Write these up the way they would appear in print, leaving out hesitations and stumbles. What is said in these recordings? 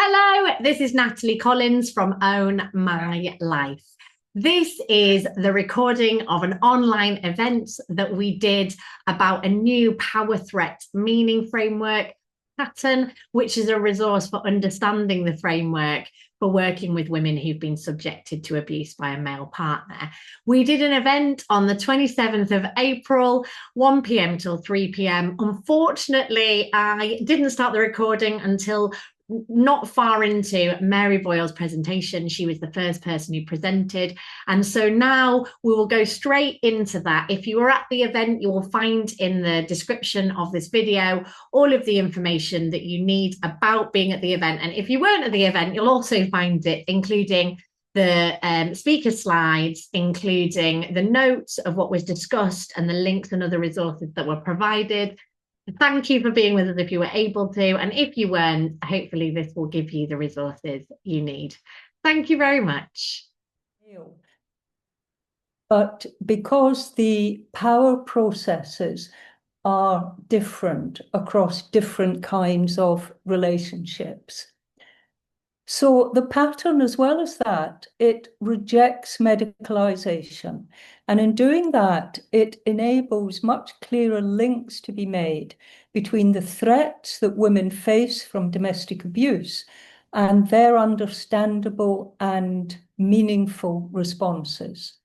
Hello, this is Natalie Collins from Own My Life. This is the recording of an online event that we did about a new power threat meaning framework pattern, which is a resource for understanding the framework for working with women who've been subjected to abuse by a male partner. We did an event on the 27th of April, 1 p.m. till 3 p.m. Unfortunately, I didn't start the recording until not far into Mary Boyle's presentation. She was the first person who presented. And so now we will go straight into that. If you were at the event, you will find in the description of this video all of the information that you need about being at the event. And if you weren't at the event, you'll also find it, including the speaker slides, including the notes of what was discussed and the links and other resources that were provided. Thank you for being with us if you were able to, and if you weren't, hopefully this will give you the resources you need. Thank you very much. But because the power processes are different across different kinds of relationships, so the pattern, as well as that, it rejects medicalization. And in doing that, it enables much clearer links to be made between the threats that women face from domestic abuse and their understandable and meaningful responses.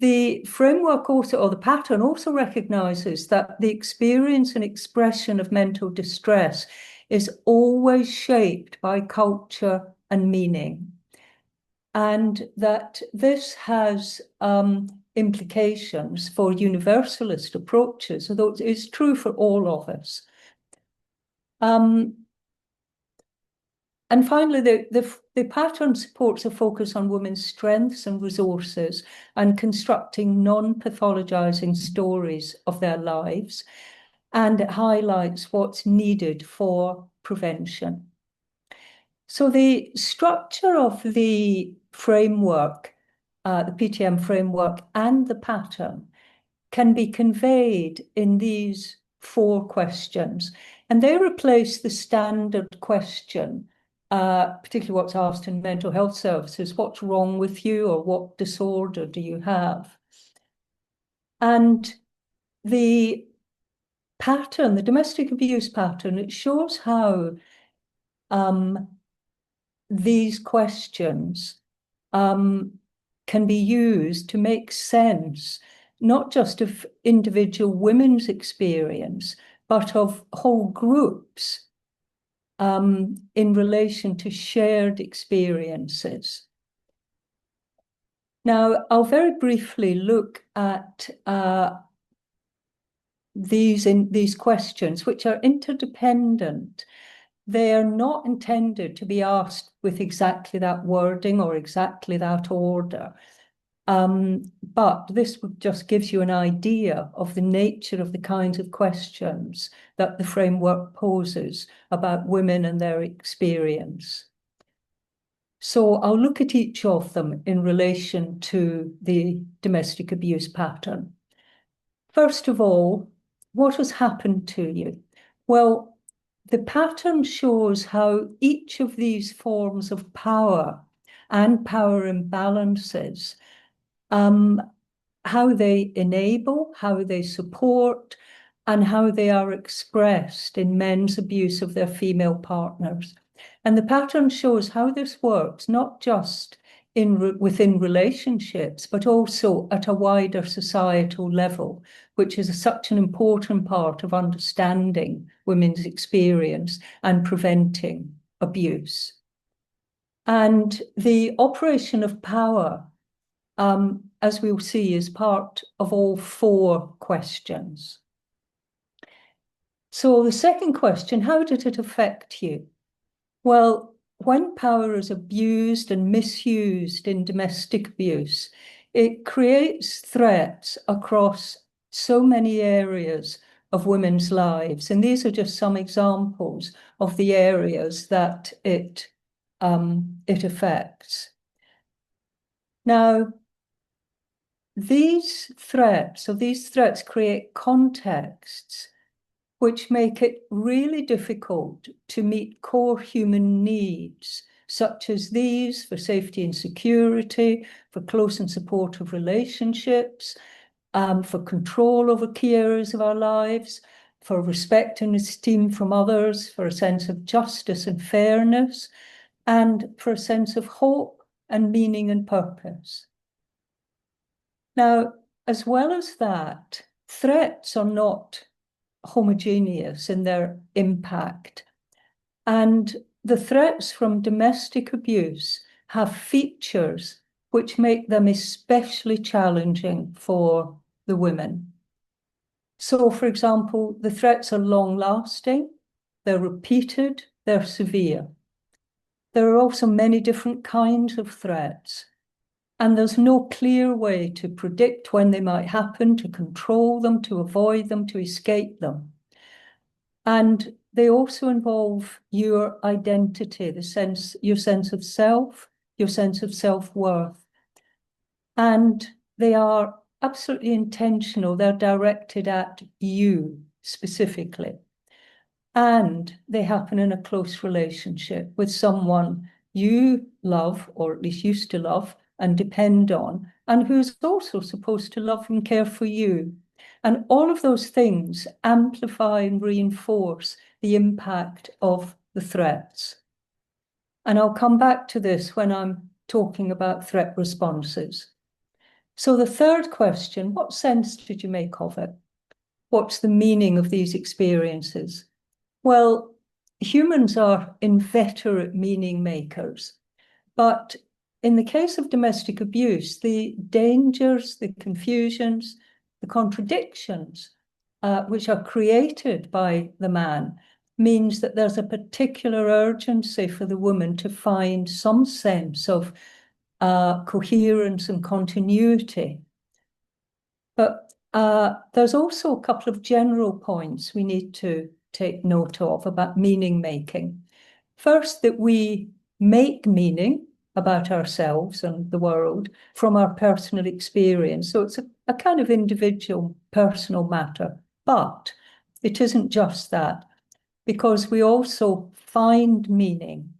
The framework also, or the pattern also recognizes that the experience and expression of mental distress is always shaped by culture and meaning, and that this has implications for universalist approaches, although it's true for all of us. And finally, the pattern supports a focus on women's strengths and resources and constructing non-pathologizing stories of their lives. And it highlights what's needed for prevention. So the structure of the framework, the PTM framework, and the pattern can be conveyed in these 4 questions. And they replace the standard question, particularly what's asked in mental health services: what's wrong with you, or what disorder do you have? And the pattern, the domestic abuse pattern, it shows how these questions can be used to make sense, not just of individual women's experience, but of whole groups in relation to shared experiences. Now, I'll very briefly look at these questions, which are interdependent. They are not intended to be asked with exactly that wording or exactly that order. But this just gives you an idea of the nature of the kinds of questions that the framework poses about women and their experience. So I'll look at each of them in relation to the domestic abuse pattern. First of all, what has happened to you? Well, the pattern shows how each of these forms of power and power imbalances, how they enable, how they support, and how they are expressed in men's abuse of their female partners. And the pattern shows how this works, not just within relationships, but also at a wider societal level, which is such an important part of understanding women's experience and preventing abuse. And the operation of power, as we'll see, is part of all 4 questions. So the second question: how did it affect you? Well, when power is abused and misused in domestic abuse, it creates threats across so many areas of women's lives. And these are just some examples of the areas that it affects. Now, these threats create contexts which make it really difficult to meet core human needs, such as these for safety and security, for close and supportive relationships, for control over key areas of our lives, for respect and esteem from others, for a sense of justice and fairness, and for a sense of hope and meaning and purpose. Now, as well as that, threats are not homogeneous in their impact. And the threats from domestic abuse have features which make them especially challenging for the women. So, for example, the threats are long-lasting, they're repeated, they're severe. There are also many different kinds of threats, and there's no clear way to predict when they might happen, to control them, to avoid them, to escape them. And they also involve your identity, your sense of self, your sense of self-worth. And they are absolutely intentional. They're directed at you specifically. And they happen in a close relationship with someone you love, or at least used to love and depend on, and who's also supposed to love and care for you. And all of those things amplify and reinforce the impact of the threats. And I'll come back to this when I'm talking about threat responses. So the third question, what sense did you make of it? What's the meaning of these experiences? Well, humans are inveterate meaning makers, but in the case of domestic abuse, the dangers, the confusions, the contradictions which are created by the man means that there's a particular urgency for the woman to find some sense of coherence and continuity. But there's also a couple of general points we need to take note of about meaning making. First, that we make meaning about ourselves and the world from our personal experience. So it's a kind of individual, personal matter. But it isn't just that, because we also find meaning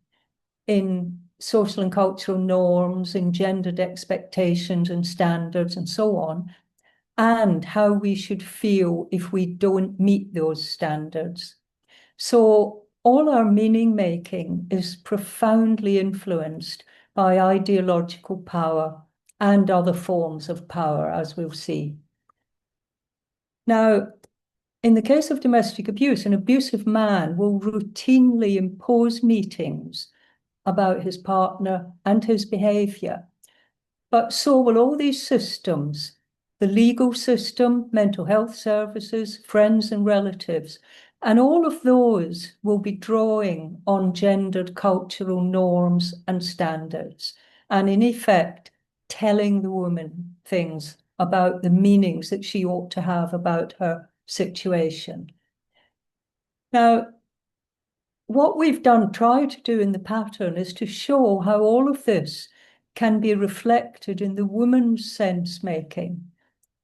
in social and cultural norms, in gendered expectations and standards and so on, and how we should feel if we don't meet those standards. So all our meaning making is profoundly influenced by ideological power and other forms of power, as we'll see. Now, in the case of domestic abuse, an abusive man will routinely impose meetings about his partner and his behaviour. But so will all these systems, the legal system, mental health services, friends and relatives, and all of those will be drawing on gendered cultural norms and standards, and in effect, telling the woman things about the meanings that she ought to have about her situation. Now, what we've tried to do in the pattern is to show how all of this can be reflected in the woman's sense-making,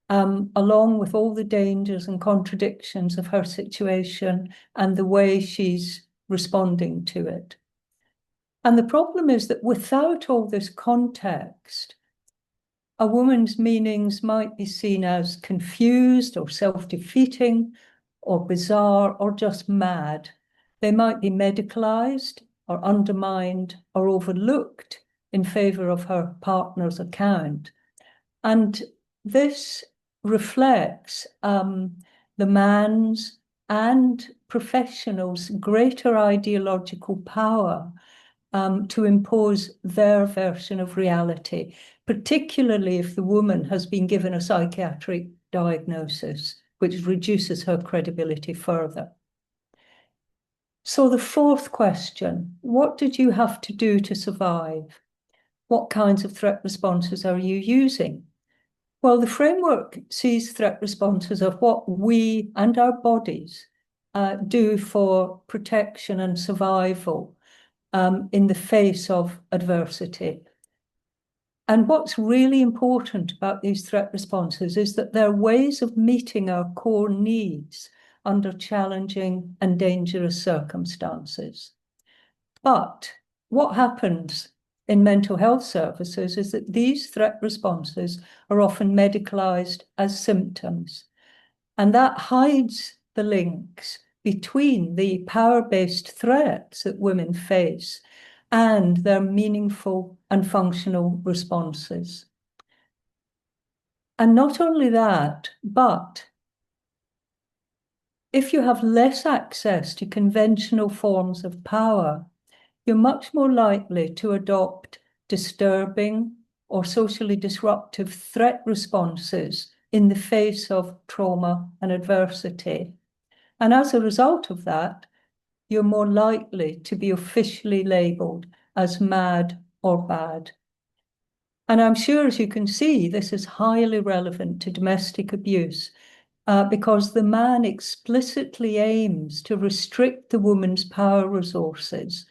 along with all the dangers and contradictions of her situation and the way she's responding to it. And the problem is that without all this context, a woman's meanings might be seen as confused or self-defeating or bizarre or just mad. They might be medicalized or undermined or overlooked in favor of her partner's account. And this reflects the man's and professionals' greater ideological power to impose their version of reality, particularly if the woman has been given a psychiatric diagnosis, which reduces her credibility further. So the fourth question, what did you have to do to survive? What kinds of threat responses are you using? Well, the framework sees threat responses as what we and our bodies do for protection and survival in the face of adversity. And what's really important about these threat responses is that they're ways of meeting our core needs under challenging and dangerous circumstances. But what happens in mental health services is that these threat responses are often medicalised as symptoms, and that hides the links between the power-based threats that women face and their meaningful and functional responses. And not only that, but if you have less access to conventional forms of power, you're much more likely to adopt disturbing or socially disruptive threat responses in the face of trauma and adversity. And as a result of that, you're more likely to be officially labelled as mad or bad. And I'm sure, as you can see, this is highly relevant to domestic abuse, because the man explicitly aims to restrict the woman's power resources,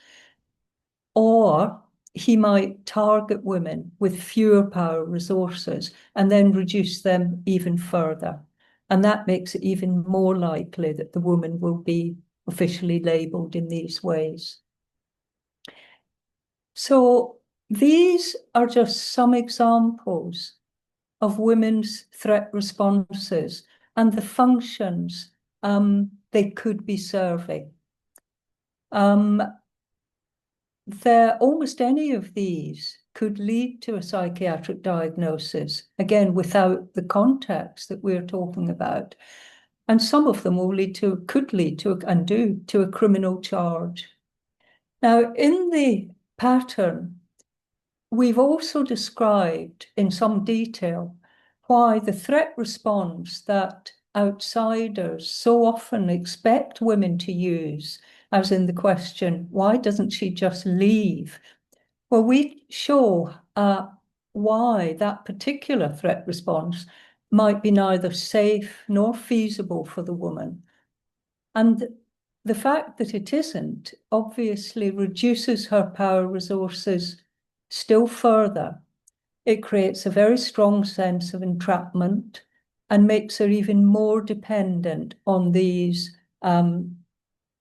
or he might target women with fewer power resources and then reduce them even further. And that makes it even more likely that the woman will be officially labelled in these ways. So these are just some examples of women's threat responses and the functions they could be serving. Almost any of these could lead to a psychiatric diagnosis, again, without the context that we're talking about. And some of them could lead to a criminal charge. Now, in the pattern, we've also described in some detail why the threat response that outsiders so often expect women to use, as in the question, why doesn't she just leave? Well, we show why that particular threat response might be neither safe nor feasible for the woman. And the fact that it isn't obviously reduces her power resources still further. It creates a very strong sense of entrapment and makes her even more dependent on these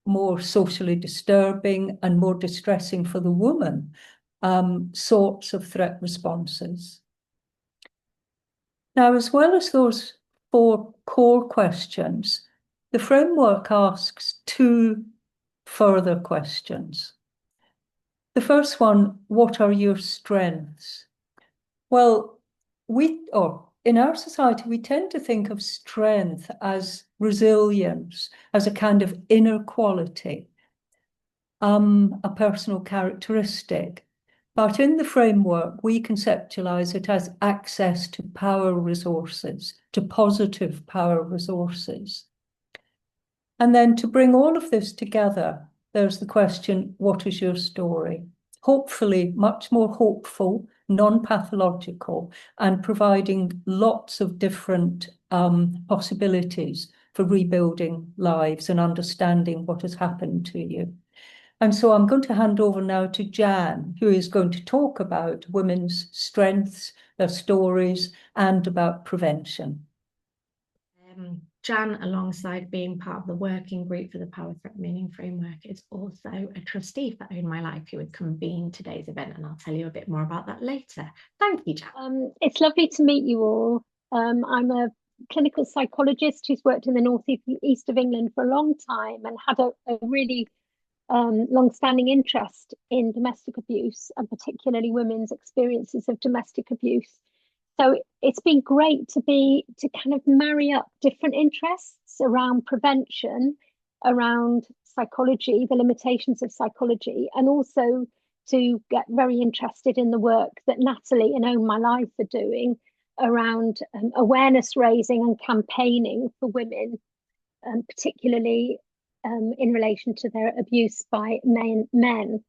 more socially disturbing and more distressing for the woman sorts of threat responses. Now, as well as those 4 core questions, the framework asks 2 further questions. The first one, what are your strengths? Well, in our society, we tend to think of strength as resilience, as a kind of inner quality, a personal characteristic. But in the framework, we conceptualize it as access to power resources, to positive power resources. And then to bring all of this together, there's the question, what is your story? Hopefully much more hopeful, non-pathological, and providing lots of different possibilities for rebuilding lives and understanding what has happened to you. And so I'm going to hand over now to Jan, who is going to talk about women's strengths, their stories, and about prevention. Jan, alongside being part of the working group for the Power Threat Meaning Framework, is also a trustee for Own My Life, who would convene today's event, and I'll tell you a bit more about that later. Thank you, Jan. It's lovely to meet you all. I'm a clinical psychologist who's worked in the northeast of England for a long time and had a really long-standing interest in domestic abuse, and particularly women's experiences of domestic abuse. So it's been great to kind of marry up different interests around prevention, around psychology, the limitations of psychology, and also to get very interested in the work that Natalie and Own My Life are doing around awareness raising and campaigning for women, particularly in relation to their abuse by men.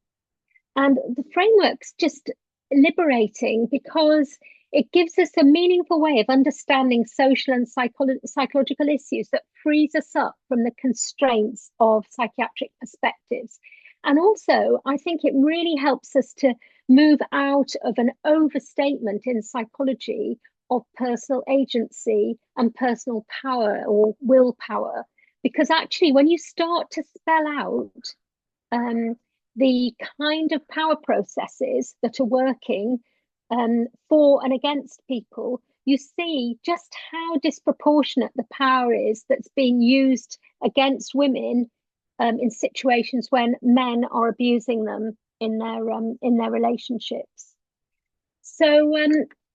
And the framework's just liberating because it gives us a meaningful way of understanding social and psychological issues that frees us up from the constraints of psychiatric perspectives. And also, I think it really helps us to move out of an overstatement in psychology of personal agency and personal power or willpower, because actually when you start to spell out the kind of power processes that are working for and against people, you see just how disproportionate the power is that's being used against women in situations when men are abusing them in their relationships. So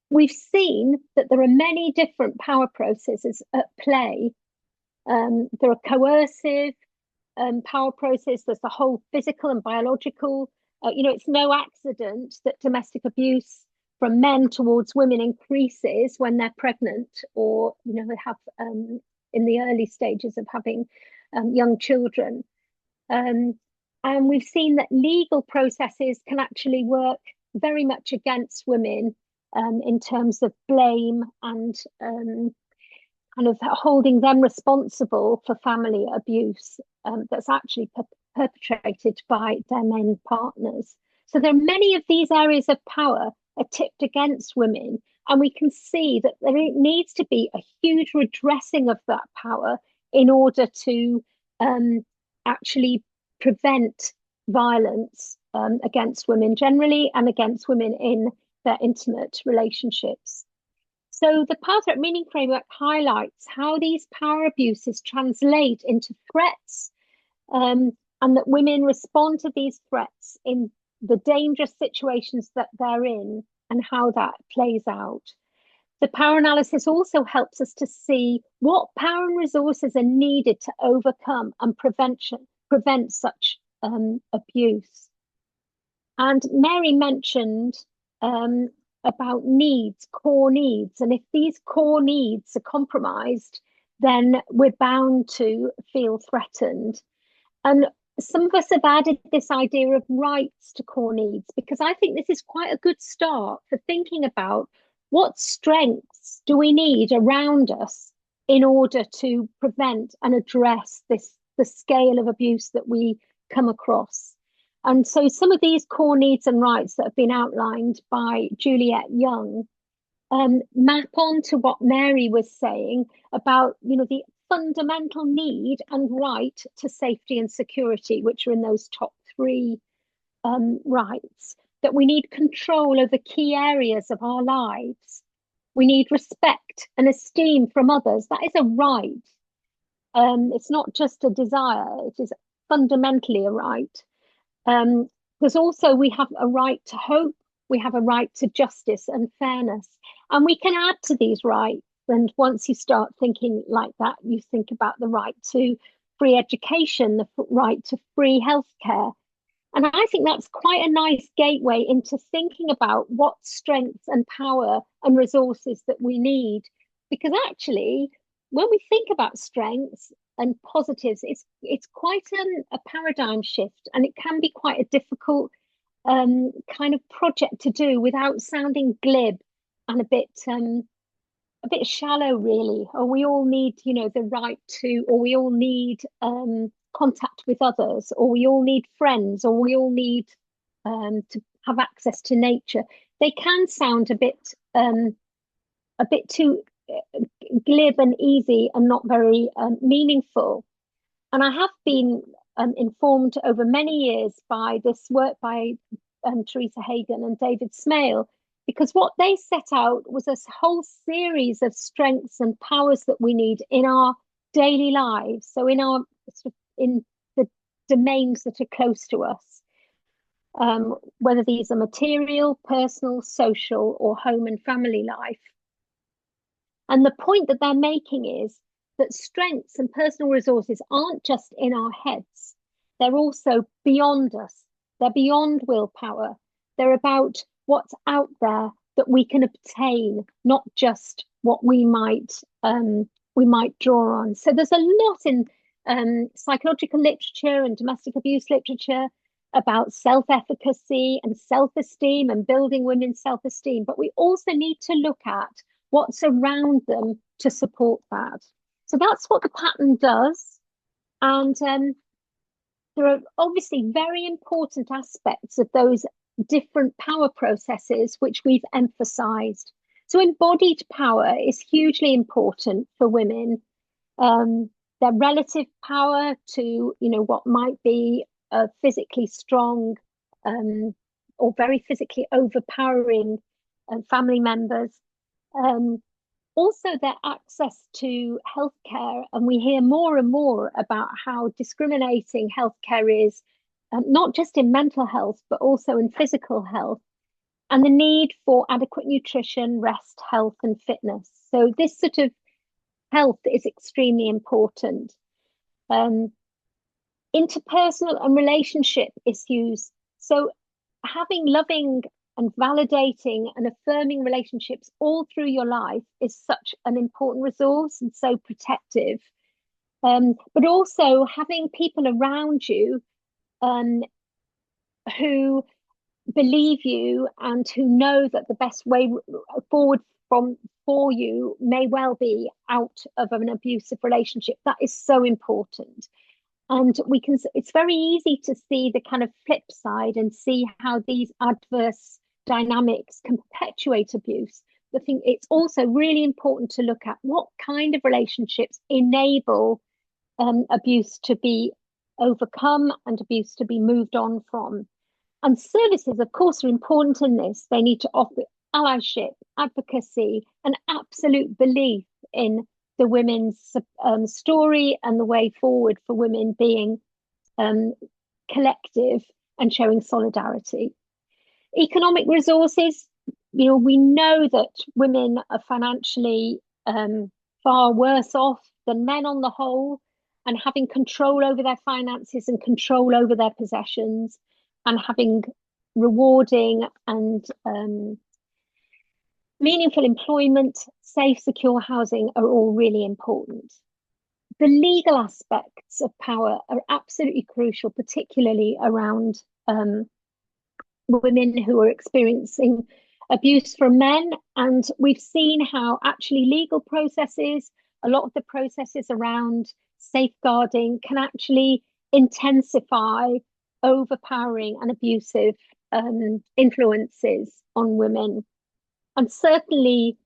we've seen that there are many different power processes at play. There are coercive power processes. There's the whole physical and biological. It's no accident that domestic abuse from men towards women increases when they're pregnant, or they have in the early stages of having young children. And we've seen that legal processes can actually work very much against women in terms of blame and kind of holding them responsible for family abuse that's actually perpetrated by their men partners. So there are many of these areas of power are tipped against women, and we can see that there needs to be a huge redressing of that power in order to actually prevent violence against women generally and against women in their intimate relationships. So the Power Threat Meaning Framework highlights how these power abuses translate into threats, and that women respond to these threats in the dangerous situations that they're in and how that plays out. The power analysis also helps us to see what power and resources are needed to overcome and prevent such abuse. And Mary mentioned about needs, core needs. And if these core needs are compromised, then we're bound to feel threatened. And some of us have added this idea of rights to core needs, because I think this is quite a good start for thinking about what strengths do we need around us in order to prevent and address the scale of abuse that we come across. And so some of these core needs and rights that have been outlined by Juliet Young map on to what Mary was saying about, the fundamental need and right to safety and security, which are in those top three rights, that we need control over key areas of our lives. We need respect and esteem from others. That is a right. It's not just a desire, it is fundamentally a right. There's also, we have a right to hope, we have a right to justice and fairness, and we can add to these rights. And once you start thinking like that, you think about the right to free education, the right to free healthcare. And I think that's quite a nice gateway into thinking about what strengths and power and resources that we need. Because actually, when we think about strengths and positives, it's quite a paradigm shift, and it can be quite a difficult kind of project to do without sounding glib and a bit shallow, really. Or we all need, the right to, or we all need contact with others, or we all need friends, or we all need to have access to nature. They can sound a bit too glib and easy and not very meaningful. And I have been informed over many years by this work by Teresa Hagen and David Smale, because what they set out was a whole series of strengths and powers that we need in our daily lives. So in the domains that are close to us, whether these are material, personal, social, or home and family life. And the point that they're making is that strengths and personal resources aren't just in our heads. They're also beyond us. They're beyond willpower. They're about what's out there that we can obtain, not just what we might draw on. So there's a lot in psychological literature and domestic abuse literature about self-efficacy and self-esteem and building women's self-esteem. But we also need to look at what's around them to support that. So that's what the pattern does. And there are obviously very important aspects of those different power processes which we've emphasized. So embodied power is hugely important for women. their relative power to, you know, what might be a physically strong or very physically overpowering family members. Also their access to healthcare, and we hear more and more about how discriminating healthcare is, not just in mental health, but also in physical health, and the need for adequate nutrition, rest, health, and fitness. So this sort of health is extremely important. Interpersonal and relationship issues. So having loving and validating and affirming relationships all through your life is such an important resource and so protective. But also having people around you who believe you and who know that the best way forward for you may well be out of an abusive relationship. That is so important. And it's very easy to see the kind of flip side and see how these adverse dynamics can perpetuate abuse. I think it's also really important to look at what kind of relationships enable abuse to be overcome and abuse to be moved on from. And services, of course, are important in this. They need to offer allyship, advocacy, and absolute belief in the women's story and the way forward for women being collective and showing solidarity. Economic resources, you know, we know that women are financially far worse off than men on the whole, and having control over their finances and control over their possessions and having rewarding and meaningful employment, safe, secure housing are all really important. The legal aspects of power are absolutely crucial, particularly around women who are experiencing abuse from men. And we've seen how actually legal processes, a lot of the processes around safeguarding can actually intensify overpowering and abusive influences on women. And certainly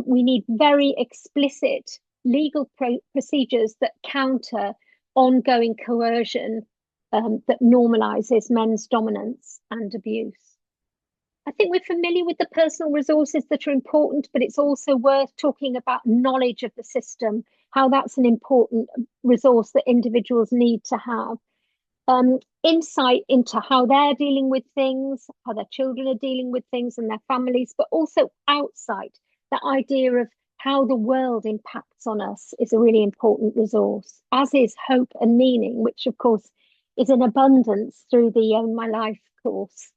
we need very explicit legal procedures that counter ongoing coercion that normalizes men's dominance and abuse. I think we're familiar with the personal resources that are important, but it's also worth talking about knowledge of the system, how that's an important resource that individuals need to have. Insight into how they're dealing with things, how their children are dealing with things and their families, but also outside. That idea of how the world impacts on us is a really important resource, as is hope and meaning, which of course is in abundance through the Own My Life course.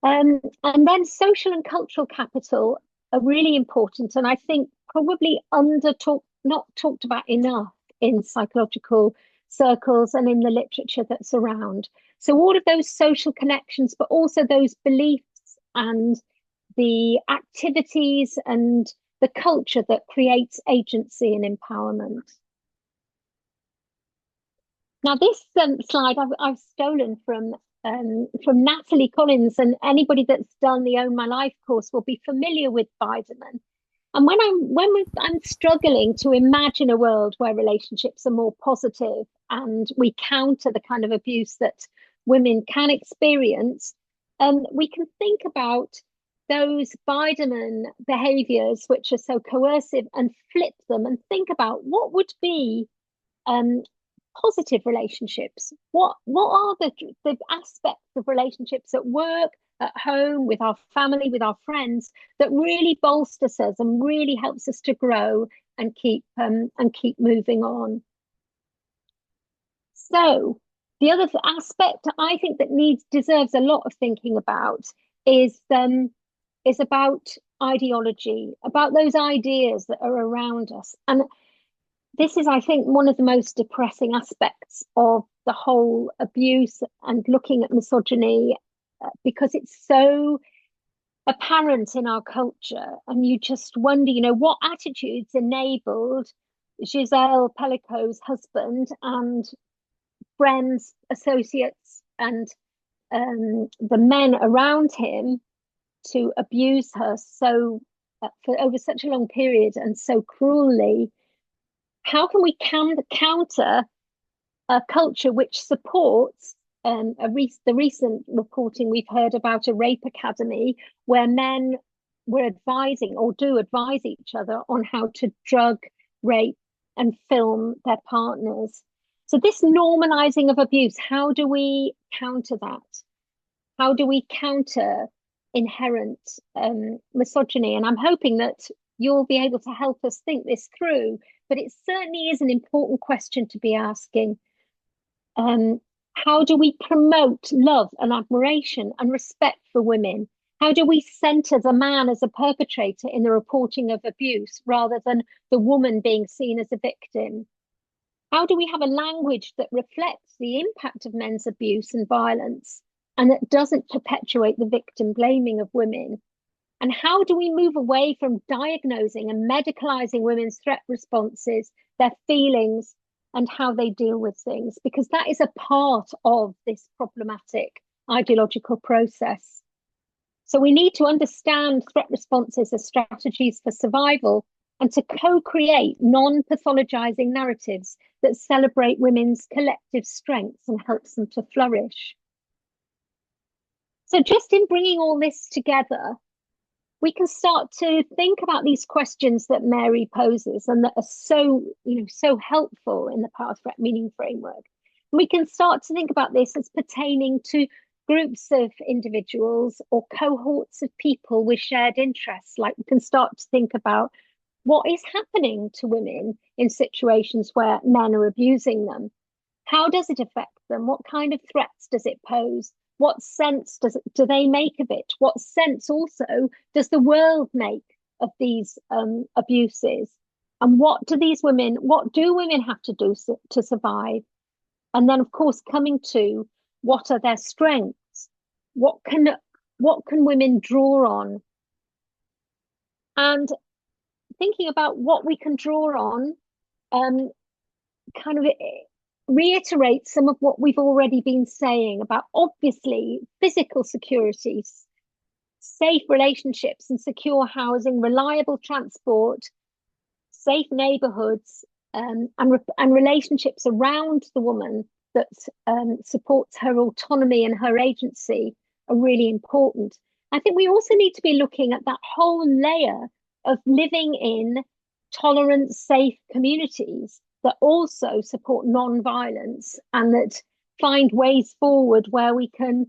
And then social and cultural capital are really important, and I think probably not talked about enough in psychological circles and in the literature that's around. So all of those social connections, but also those beliefs and the activities and the culture that creates agency and empowerment. Now this slide I've stolen from Natalie Collins, and anybody that's done the Own My Life course will be familiar with Biderman. And when I'm struggling to imagine a world where relationships are more positive and we counter the kind of abuse that women can experience, we can think about those Biderman behaviors which are so coercive and flip them and think about what would be positive relationships. What are the aspects of relationships at work, at home, with our family, with our friends, that really bolsters us and really helps us to grow and keep moving on. So the other aspect I think that deserves a lot of thinking about is about ideology, about those ideas that are around us. And this is, I think, one of the most depressing aspects of the whole abuse and looking at misogyny, because it's so apparent in our culture. And you just wonder, you know, what attitudes enabled Giselle Pellico's husband and friends, associates, and the men around him to abuse her so for over such a long period and so cruelly. How can we counter a culture which supports the recent reporting we've heard about a rape academy where men were advising or do advise each other on how to drug, rape, and film their partners. So this normalizing of abuse, how do we counter that? How do we counter inherent misogyny? And I'm hoping that you'll be able to help us think this through, but it certainly is an important question to be asking. How do we promote love and admiration and respect for women? How do we center the man as a perpetrator in the reporting of abuse rather than the woman being seen as a victim? How do we have a language that reflects the impact of men's abuse and violence and that doesn't perpetuate the victim blaming of women? And how do we move away from diagnosing and medicalizing women's threat responses, their feelings, and how they deal with things? Because that is a part of this problematic ideological process. So we need to understand threat responses as strategies for survival and to co-create non-pathologizing narratives that celebrate women's collective strengths and helps them to flourish. So just in bringing all this together, we can start to think about these questions that Mary poses and that are so, so helpful in the Power Threat Meaning Framework. And we can start to think about this as pertaining to groups of individuals or cohorts of people with shared interests. Like we can start to think about what is happening to women in situations where men are abusing them. How does it affect them? What kind of threats does it pose? What sense do they make of it? What sense also does the world make of these abuses? And what do women have to do to survive? And then, of course, coming to what are their strengths? What can women draw on? And thinking about what we can draw on, kind of reiterate some of what we've already been saying about obviously physical security, safe relationships and secure housing, reliable transport, safe neighborhoods, and relationships around the woman that supports her autonomy and her agency are really important. I think we also need to be looking at that whole layer of living in tolerant, safe communities that also support non-violence and that find ways forward where we can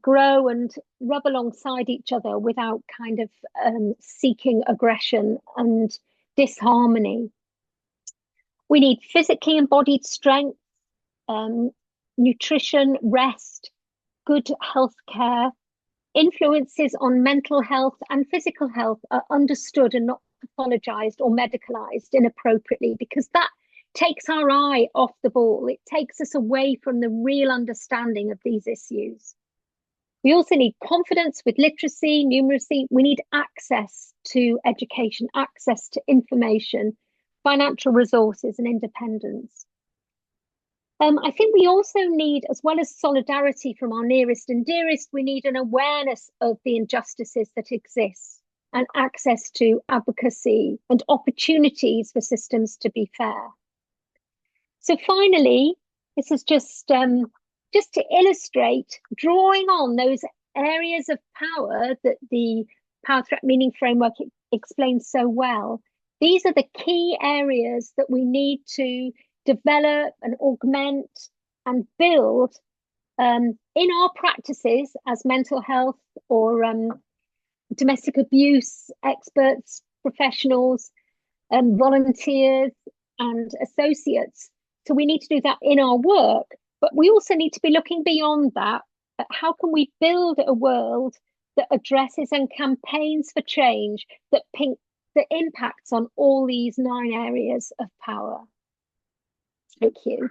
grow and rub alongside each other without kind of seeking aggression and disharmony. We need physically embodied strength, nutrition, rest, good health care. Influences on mental health and physical health are understood and not pathologized or medicalized inappropriately, because that takes our eye off the ball. It takes us away from the real understanding of these issues. We also need confidence with literacy, numeracy. We need access to education, access to information, financial resources, and independence. I think we also need, as well as solidarity from our nearest and dearest, we need an awareness of the injustices that exist and access to advocacy and opportunities for systems to be fair. So finally, this is just to illustrate, drawing on those areas of power that the Power Threat Meaning Framework explains so well. These are the key areas that we need to develop and augment and build in our practices as mental health or domestic abuse experts, professionals, volunteers and associates. So we need to do that in our work, but we also need to be looking beyond that. How can we build a world that addresses and campaigns for change that impacts on all these 9 areas of power? Thank you.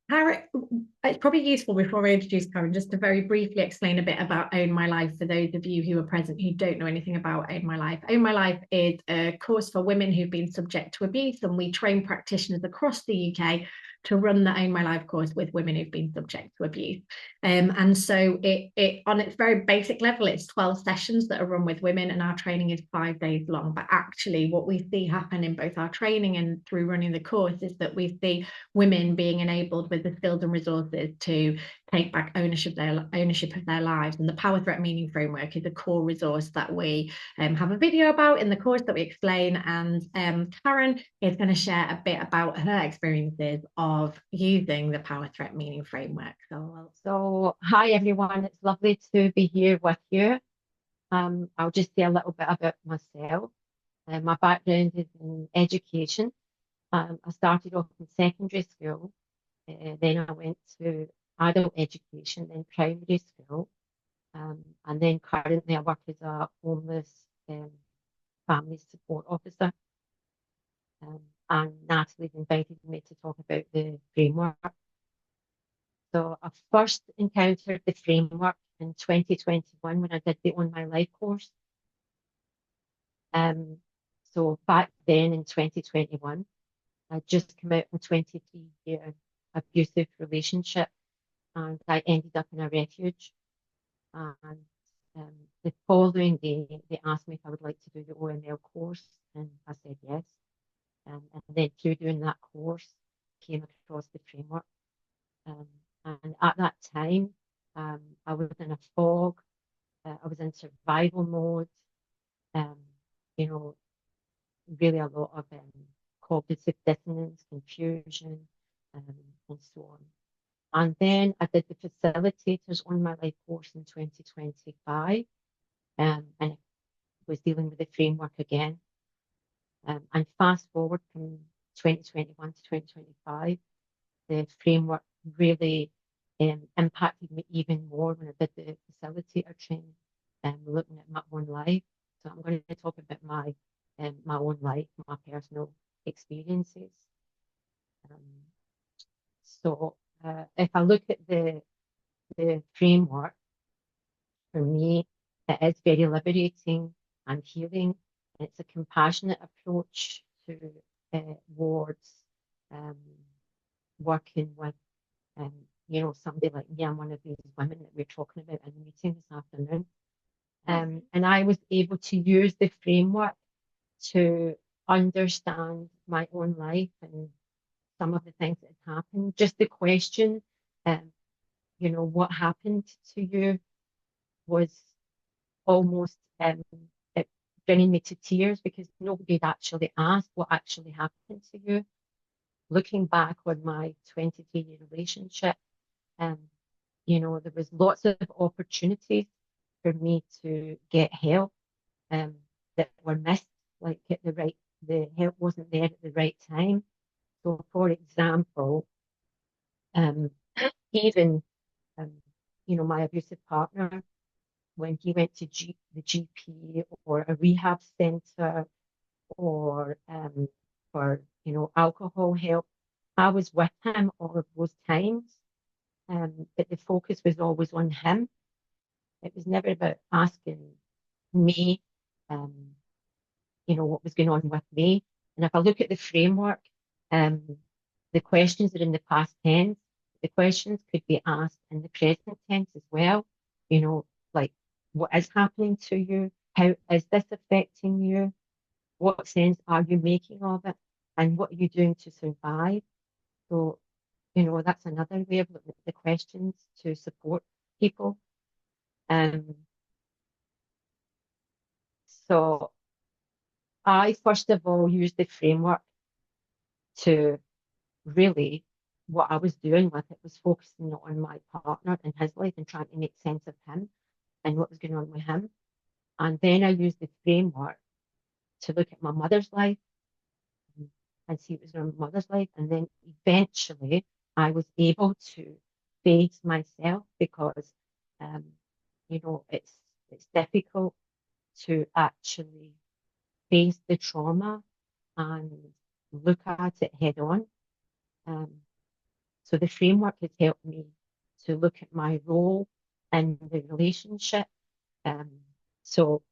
It's probably useful before we introduce Karen just to very briefly explain a bit about Own My Life for those of you who are present who don't know anything about Own My Life. Own My Life is a course for women who've been subject to abuse, and we train practitioners across the UK to run the Own My Life course with women who've been subject to abuse. And so it on its very basic level, it's 12 sessions that are run with women, and our training is 5 days long. But actually what we see happen in both our training and through running the course is that we see women being enabled with the skills and resources to take back ownership of their lives. And the Power Threat Meaning Framework is a core resource that we have a video about in the course that we explain, and Karen is going to share a bit about her experiences of using the Power Threat Meaning Framework. So hi everyone, it's lovely to be here with you. I'll just say a little bit about myself. My background is in education. I started off in secondary school, then I went to adult education, then primary school, and then currently I work as a homeless family support officer. And Natalie's invited me to talk about the framework. So I first encountered the framework in 2021 when I did the On My Life course. So back then in 2021, I just come out of a 23-year abusive relationship, and I ended up in a refuge. And the following day, they asked me if I would like to do the OML course, and I said yes. And then through doing that course, came across the framework. And at that time, I was in a fog. I was in survival mode. You know, really a lot of cognitive dissonance, confusion, and so on. And then I did the facilitators on my life course in 2025, and I was dealing with the framework again. And fast forward from 2021 to 2025, the framework really impacted me even more when I did the facilitator training, looking at my own life. So I'm going to talk about my own life, my personal experiences. So if I look at the framework, for me, it is very liberating and healing. It's a compassionate approach towards working with, you know, somebody like me. I'm one of these women that we're talking about in the meeting this afternoon. And I was able to use the framework to understand my own life and some of the things that had happened. Just the question, you know, what happened to you was almost it bringing me to tears, because nobody had actually asked what actually happened to you. Looking back on my 23-year relationship, you know, there was lots of opportunities for me to get help that were missed, like the help wasn't there at the right time. So, for example, even, you know, my abusive partner, when he went to the GP or a rehab centre or for, you know, alcohol help, I was with him all of those times. But the focus was always on him. It was never about asking me, you know, what was going on with me. And if I look at the framework, the questions are in the past tense. The questions could be asked in the present tense as well. You know, like, what is happening to you? How is this affecting you? What sense are you making of it? And what are you doing to survive? So, you know, that's another way of looking at the questions to support people. So I first of all used the framework to really, what I was doing with it was focusing on my partner and his life and trying to make sense of him and what was going on with him. And then I used the framework to look at my mother's life and see what was going on with my mother's life. And then eventually I was able to face myself, because, you know, it's difficult to actually face the trauma and look at it head on. So the framework has helped me to look at my role in the relationship. So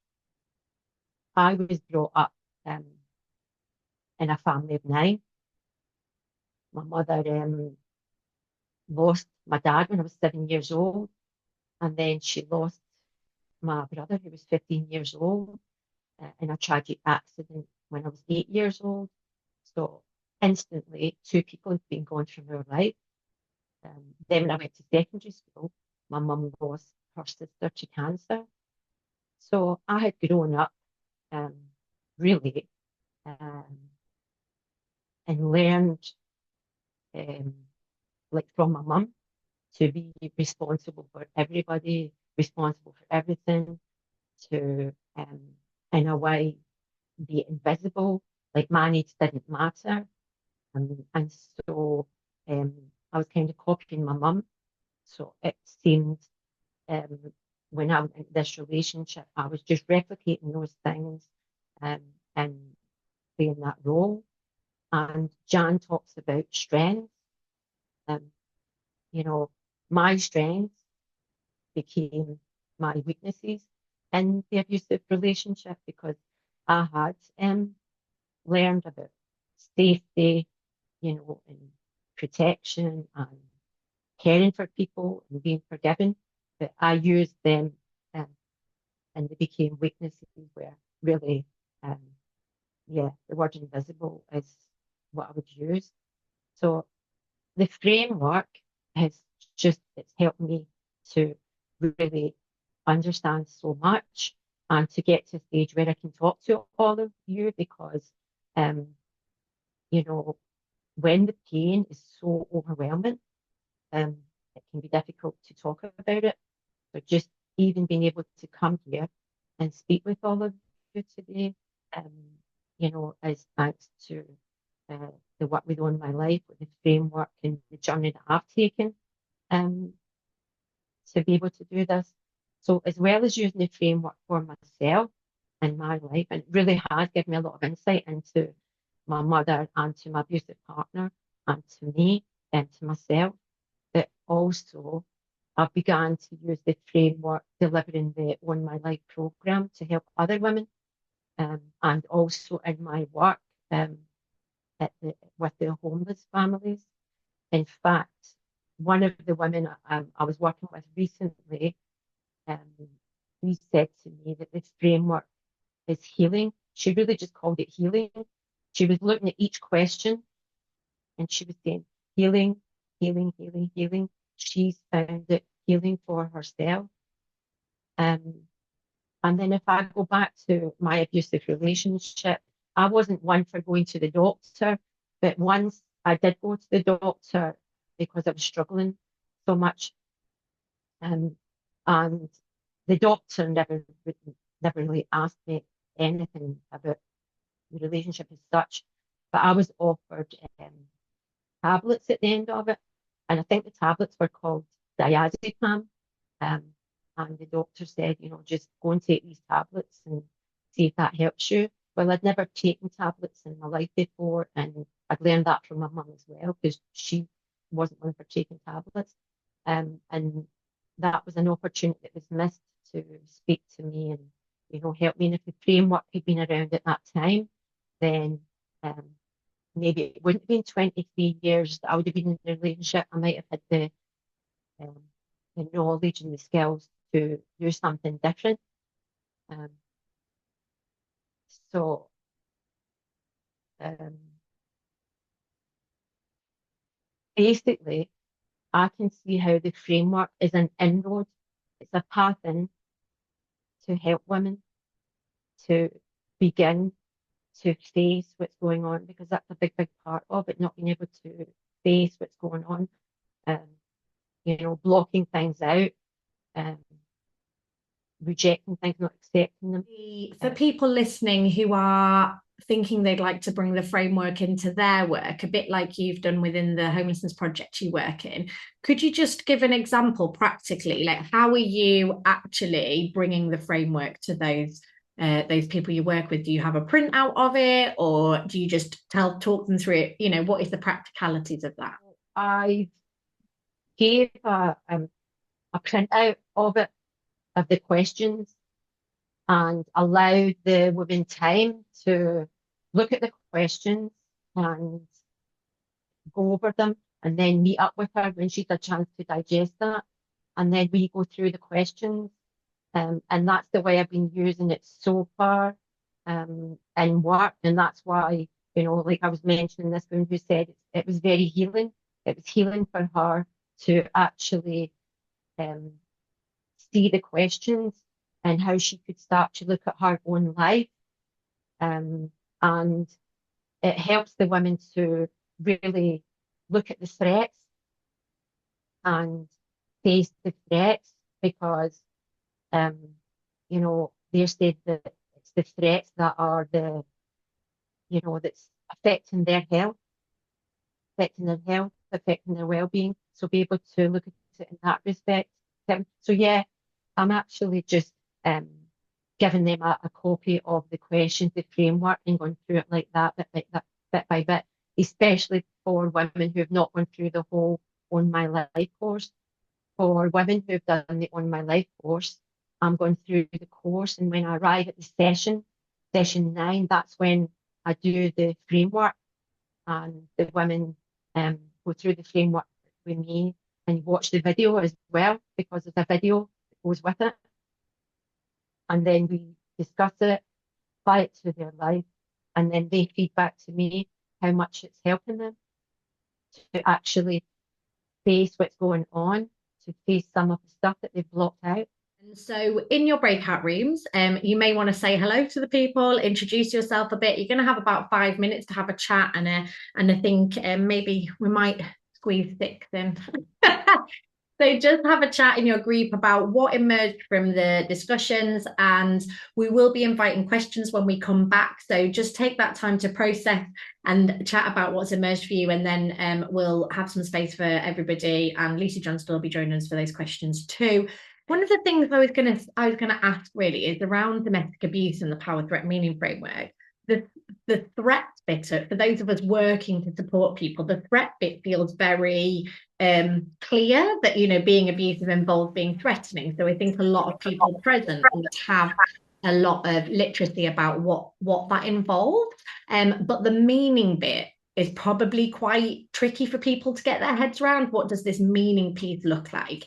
I was brought up in a family of 9. My mother lost my dad when I was 7 years old, and then she lost my brother, who was 15 years old, in a tragic accident when I was 8 years old. So instantly, two people had been gone from our life. Then when I went to secondary school, my mum lost her sister to cancer. So I had grown up really and learned like from my mum to be responsible for everybody, responsible for everything, to in a way be invisible, like my needs didn't matter. And so I was kind of copying my mum. So it seemed when I was in this relationship, I was just replicating those things and playing that role. And Jan talks about strength. You know, my strengths became my weaknesses in the abusive relationship because I had learned about safety, you know, and protection and caring for people and being forgiving, but I used them and they became weaknesses where really, yeah, the word invisible is what I would use. So the framework has it's helped me to really understand so much and to get to a stage where I can talk to all of you because, you know, when the pain is so overwhelming, it can be difficult to talk about it. So just even being able to come here and speak with all of you today, you know, is thanks to the work with On My Life, with the framework and the journey that I've taken to be able to do this. So as well as using the framework for myself and my life, and it really has given me a lot of insight into my mother and to my abusive partner and to me and to myself, but also I've begun to use the framework delivering the On My Life programme to help other women and also in my work with the homeless families. In fact, one of the women I was working with recently, he said to me that this framework is healing. She really just called it healing. She was looking at each question and she was saying, healing, healing, healing, healing. She's found it healing for herself. And then if I go back to my abusive relationship, I wasn't one for going to the doctor, but once I did go to the doctor because I was struggling so much. And the doctor never really asked me anything about the relationship as such, but I was offered tablets at the end of it. And I think the tablets were called diazepam. And the doctor said, you know, just go and take these tablets and see if that helps you. Well, I'd never taken tablets in my life before, and I'd learned that from my mum as well, because she wasn't one for taking tablets. And that was an opportunity that was missed to speak to me and, you know, help me. And if the framework had been around at that time, then maybe it wouldn't have been 23 years that I would have been in a relationship. I might have had the knowledge and the skills to do something different. So basically, I can see how the framework is an inroad. It's a path in to help women to begin to face what's going on, because that's a big part of it, not being able to face what's going on, you know, blocking things out, rejecting things, not accepting them. For people listening who are thinking they'd like to bring the framework into their work, a bit like you've done within the homelessness project you work in, could you just give an example practically? Like, how are you actually bringing the framework to those people you work with? Do you have a printout of it, or do you just talk them through it? You know, what is the practicalities of that? I gave a printout of it, of the questions, and allowed the women time to look at the questions and go over them and then meet up with her when she's a chance to digest that. And then we go through the questions. And that's the way I've been using it so far in work. And that's why, like I was mentioning this woman who said it was very healing. It was healing for her to actually see the questions and how she could start to look at her own life. And it helps the women to really look at the threats and face the threats, because they said that it's the threats that are that's affecting their health, affecting their well-being. So be able to look at it in that respect. So yeah, I'm actually just giving them a copy of the questions, the framework, and going through it like that, bit by bit, especially for women who have not gone through the whole On My Life course. For women who have done the On My Life course, I'm going through the course, and when I arrive at the session 9, that's when I do the framework, and the women go through the framework with me and watch the video as well, because there's a video that goes with it. And then we discuss it, apply it to their life, and then they feedback to me how much it's helping them to actually face what's going on, to face some of the stuff that they've blocked out. And so in your breakout rooms, you may want to say hello to the people, introduce yourself a bit. You're going to have about 5 minutes to have a chat, and I think maybe we might squeeze 6 in. So just have a chat in your group about what emerged from the discussions, and we will be inviting questions when we come back. So just take that time to process and chat about what's emerged for you, and then we'll have some space for everybody, and Lucy Johnstone will be joining us for those questions too. One of the things I was going to ask really is around domestic abuse and the power threat meaning framework. The threat bit, for those of us working to support people, the threat bit feels very clear that, being abusive involves being threatening. So I think a lot of people present would have a lot of literacy about what that involves. But the meaning bit is probably quite tricky for people to get their heads around. What does this meaning piece look like?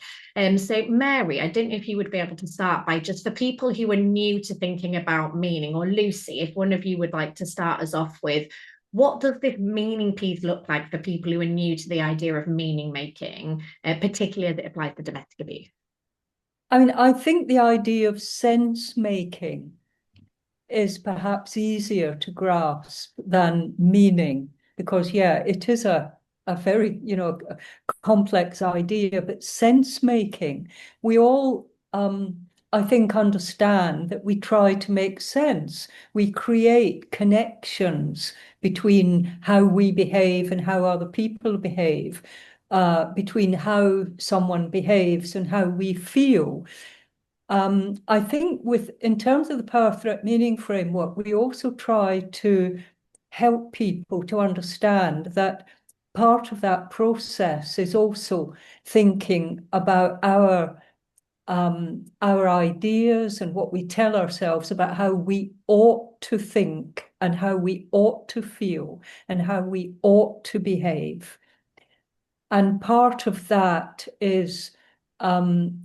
So Mary, I don't know if you would be able to start by, just for people who are new to thinking about meaning, or Lucy, if one of you would like to start us off with, what does this meaning piece look like for people who are new to the idea of meaning making, particularly as it applies to domestic abuse? I mean, I think the idea of sense making is perhaps easier to grasp than meaning, because it is a very complex idea. But sense making, we all I think understand that we try to make sense. We create connections between how we behave and how other people behave, between how someone behaves and how we feel. I think in terms of the power threat meaning framework, we also try to help people to understand that part of that process is also thinking about our ideas and what we tell ourselves about how we ought to think and how we ought to feel and how we ought to behave. And part of that is often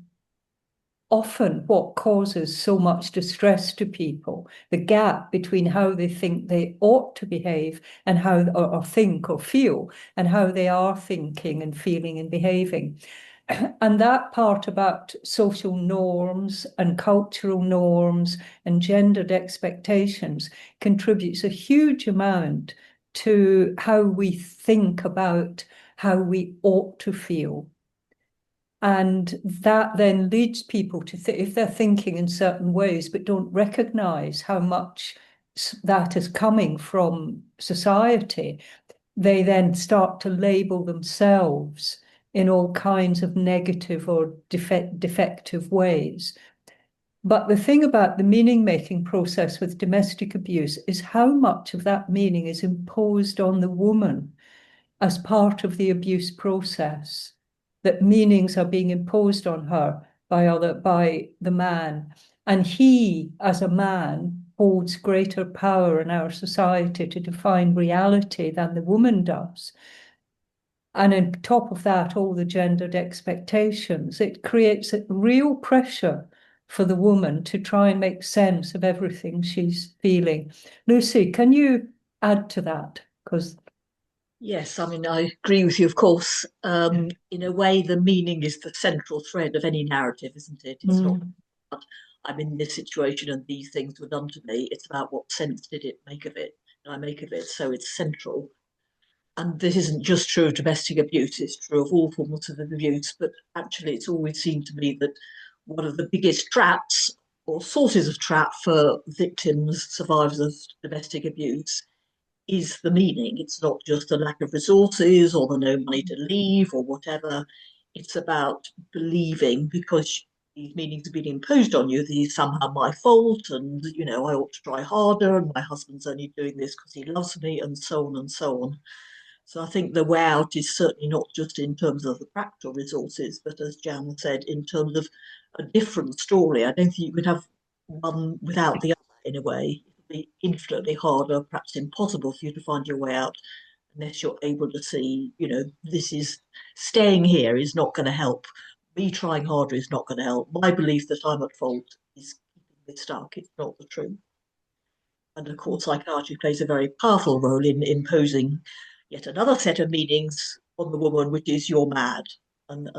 what causes so much distress to people, the gap between how they think they ought to behave and how, or think or feel, and how they are thinking and feeling and behaving. And that part about social norms and cultural norms and gendered expectations contributes a huge amount to how we think about how we ought to feel. And that then leads people to, if they're thinking in certain ways but don't recognize how much that is coming from society, they then start to label themselves in all kinds of negative or defective ways. But the thing about the meaning-making process with domestic abuse is how much of that meaning is imposed on the woman as part of the abuse process, that meanings are being imposed on her by the man. And he, as a man, holds greater power in our society to define reality than the woman does. And on top of that, all the gendered expectations, it creates a real pressure for the woman to try and make sense of everything she's feeling. Lucy, can you add to that? Because Yes, I mean, I agree with you, of course. In a way, the meaning is the central thread of any narrative, isn't it? It's not, I'm in this situation and these things were done to me. It's about what sense did it make of it, and I make of it. So it's central. And this isn't just true of domestic abuse, it's true of all forms of abuse. But actually, it's always seemed to me that one of the biggest traps or sources of trap for victims, survivors of domestic abuse, is the meaning. It's not just the lack of resources or the no money to leave or whatever. It's about believing, because these meanings have been imposed on you, these somehow my fault, and I ought to try harder, and my husband's only doing this because he loves me, and so on and so on. So I think the way out is certainly not just in terms of the practical resources, but as Jan said, in terms of a different story. I don't think you could have one without the other in a way. It would be infinitely harder, perhaps impossible for you to find your way out unless you're able to see, this is staying here is not going to help. Me trying harder is not going to help. My belief that I'm at fault is keeping me stuck. It's not the truth. And of course, psychiatry plays a very powerful role in imposing yet another set of meanings on the woman, which is you're mad. And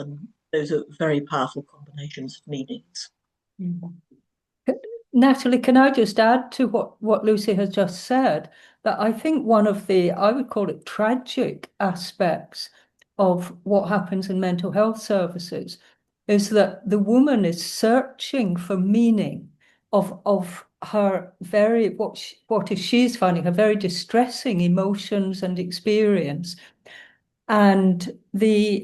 those are very powerful combinations of meanings. Natalie, can I just add to what Lucy has just said, that I think one of the, I would call it tragic aspects of what happens in mental health services is that the woman is searching for meaning of her very, what is she's finding her very distressing emotions and experience. And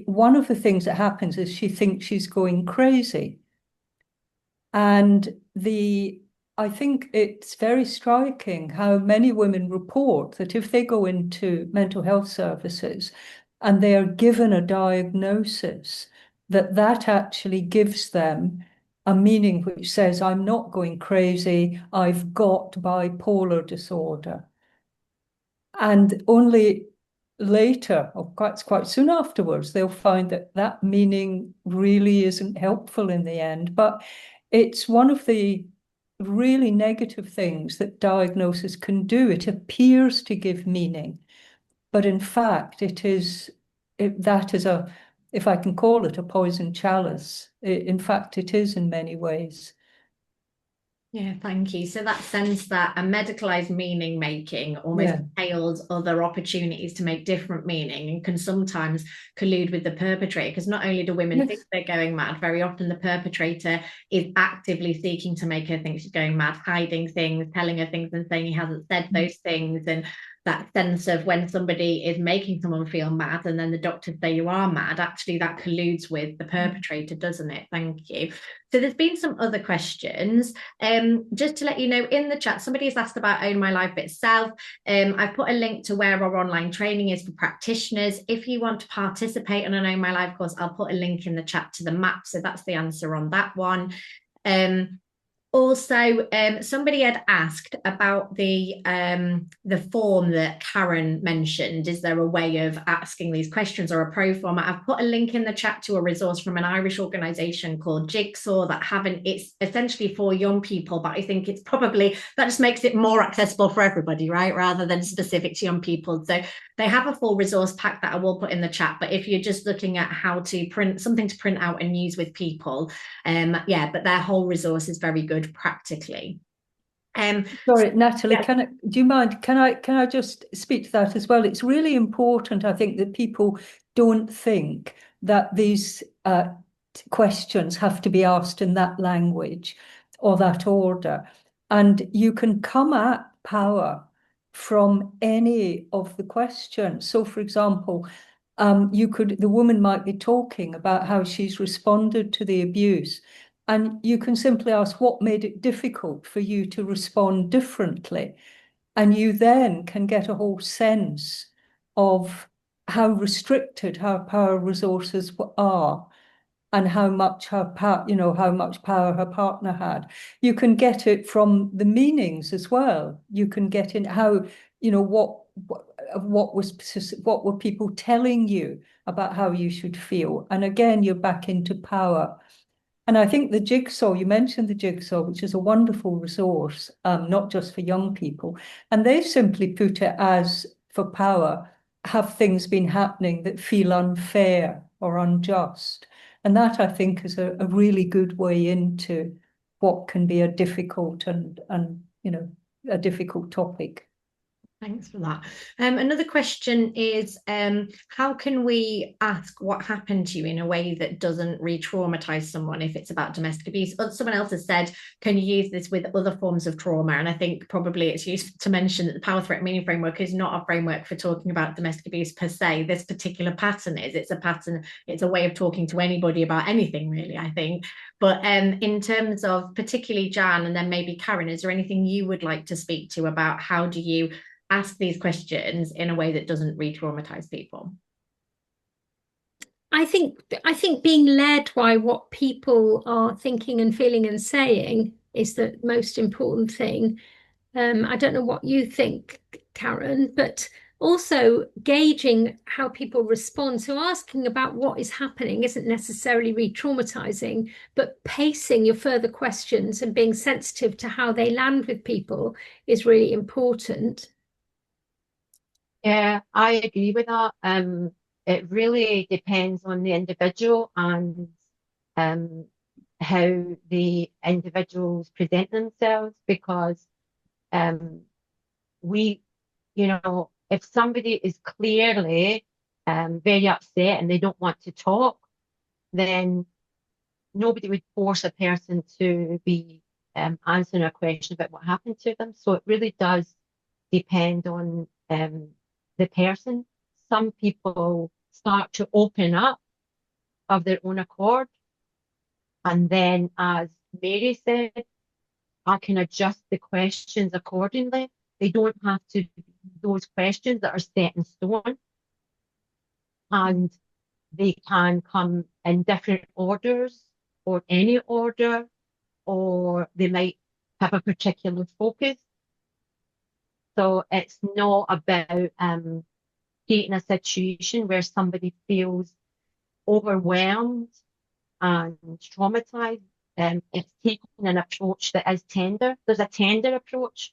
one of the things that happens is she thinks she's going crazy. And I think it's very striking how many women report that if they go into mental health services and they are given a diagnosis, that actually gives them a meaning which says, I'm not going crazy, I've got bipolar disorder. And only later, or quite soon afterwards, they'll find that meaning really isn't helpful in the end. But it's one of the really negative things that diagnosis can do. It appears to give meaning, but in fact, that is if I can call it a poison chalice, in fact, it is in many ways. Yeah, thank you. So that sense that a medicalized meaning making almost entails other opportunities to make different meaning and can sometimes collude with the perpetrator, because not only do women think they're going mad, very often the perpetrator is actively seeking to make her think she's going mad, hiding things, telling her things and saying he hasn't said those things. And that sense of when somebody is making someone feel mad and then the doctors say you are mad, actually that colludes with the perpetrator, doesn't it? Thank you. So there's been some other questions. Just to let you know, in the chat, somebody has asked about Own My Life itself. I've put a link to where our online training is for practitioners. If you want to participate in an Own My Life course, I'll put a link in the chat to the map. So that's the answer on that one. Also, somebody had asked about the form that Karen mentioned. Is there a way of asking these questions or a pro form? I've put a link in the chat to a resource from an Irish organisation called Jigsaw it's essentially for young people, but I think it's probably, that just makes it more accessible for everybody, right? Rather than specific to young people. So they have a full resource pack that I will put in the chat, but if you're just looking at how to print something to print out and use with people, but their whole resource is very good practically. Sorry, Natalie, do you mind? Can I just speak to that as well? It's really important, I think, that people don't think that these questions have to be asked in that language or that order. And you can come at power from any of the questions. So, for example, the woman might be talking about how she's responded to the abuse. And you can simply ask, what made it difficult for you to respond differently? And you then can get a whole sense of how restricted her power resources are and how much power her partner had. You can get it from the meanings as well. You can get in how you know, what were people telling you about how you should feel? And again, you're back into power. And I think the jigsaw, you mentioned the jigsaw, which is a wonderful resource, not just for young people. And they simply put it as, for power, have things been happening that feel unfair or unjust? And that, I think, is a really good way into what can be a difficult and you know, a difficult topic. Thanks for that. Another question is, how can we ask what happened to you in a way that doesn't re-traumatize someone if it's about domestic abuse? Someone else has said, can you use this with other forms of trauma? And I think probably it's useful to mention that the Power Threat Meaning Framework is not a framework for talking about domestic abuse per se. This particular pattern is, it's a pattern, it's a way of talking to anybody about anything really, I think. But in terms of particularly Jan and then maybe Karen, is there anything you would like to speak to about how do you ask these questions in a way that doesn't re-traumatize people? I think being led by what people are thinking and feeling and saying is the most important thing. I don't know what you think, Karen, but also gauging how people respond. So asking about what is happening isn't necessarily re-traumatizing, but pacing your further questions and being sensitive to how they land with people is really important. Yeah, I agree with that. It really depends on the individual and how the individuals present themselves, because we, you know, if somebody is clearly very upset and they don't want to talk, then nobody would force a person to be answering a question about what happened to them. So it really does depend on the person. Some people start to open up of their own accord. And then, as Mary said, I can adjust the questions accordingly. They don't have to be those questions that are set in stone. And they can come in different orders or any order, or they might have a particular focus. So it's not about creating a situation where somebody feels overwhelmed and traumatized. It's taking an approach that is tender. There's a tender approach.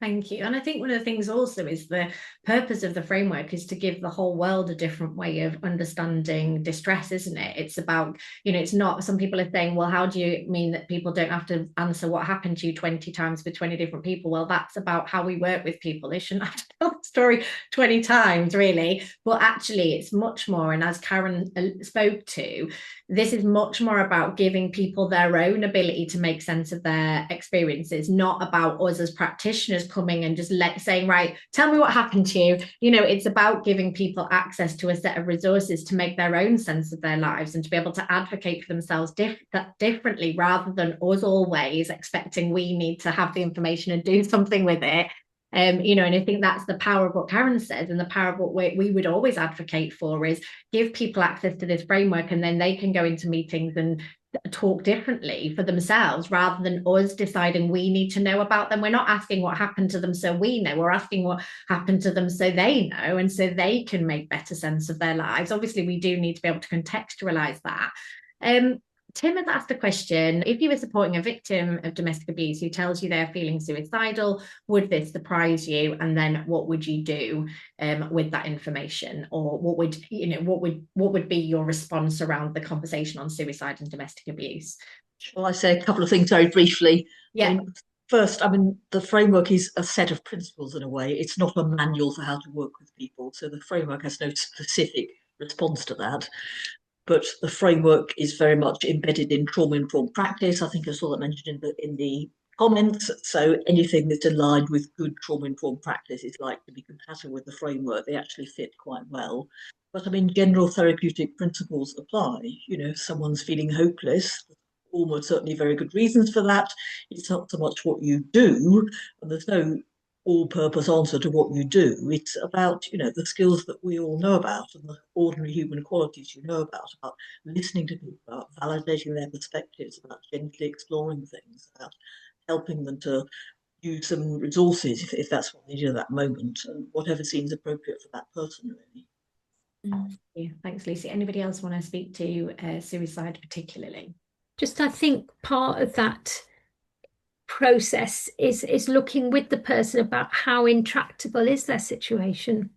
Thank you. And I think one of the things also is the purpose of the framework is to give the whole world a different way of understanding distress, isn't it? It's about, you know, it's not, some people are saying, well, how do you mean that people don't have to answer what happened to you 20 times for 20 different people? Well, that's about how we work with people. They shouldn't have to tell the story 20 times, really. But actually, it's much more. And as Karen spoke to, this is much more about giving people their own ability to make sense of their experiences, not about us as practitioners coming and just saying, right, tell me what happened to you. You know, it's about giving people access to a set of resources to make their own sense of their lives and to be able to advocate for themselves differently, rather than us always expecting we need to have the information and do something with it. You know, and I think that's the power of what Karen says, and the power of what we would always advocate for is give people access to this framework, and then they can go into meetings and talk differently for themselves, rather than us deciding we need to know about them. We're not asking what happened to them so we know, we're asking what happened to them so they know, and so they can make better sense of their lives. Obviously, we do need to be able to contextualize that. Tim has asked a question: if you were supporting a victim of domestic abuse who tells you they're feeling suicidal, would this surprise you? And then what would you do with that information? Or what would be your response around the conversation on suicide and domestic abuse? Shall I say a couple of things very briefly? Yeah. First, the framework is a set of principles in a way. It's not a manual for how to work with people. So the framework has no specific response to that. But the framework is very much embedded in trauma-informed practice. I think I saw that mentioned in the comments. So anything that's aligned with good trauma-informed practice is likely to be compatible with the framework. They actually fit quite well. But general therapeutic principles apply. You know, if someone's feeling hopeless, almost certainly very good reasons for that. It's not so much what you do, and there's no all-purpose answer to what you do. It's about, the skills that we all know about and the ordinary human qualities you know about listening to people, about validating their perspectives, about gently exploring things, about helping them to use some resources if that's what they do at that moment, and whatever seems appropriate for that person, really. Yeah, thanks, Lucy. Anybody else want to speak to suicide particularly? Just, I think part of that process is looking with the person about how intractable is their situation,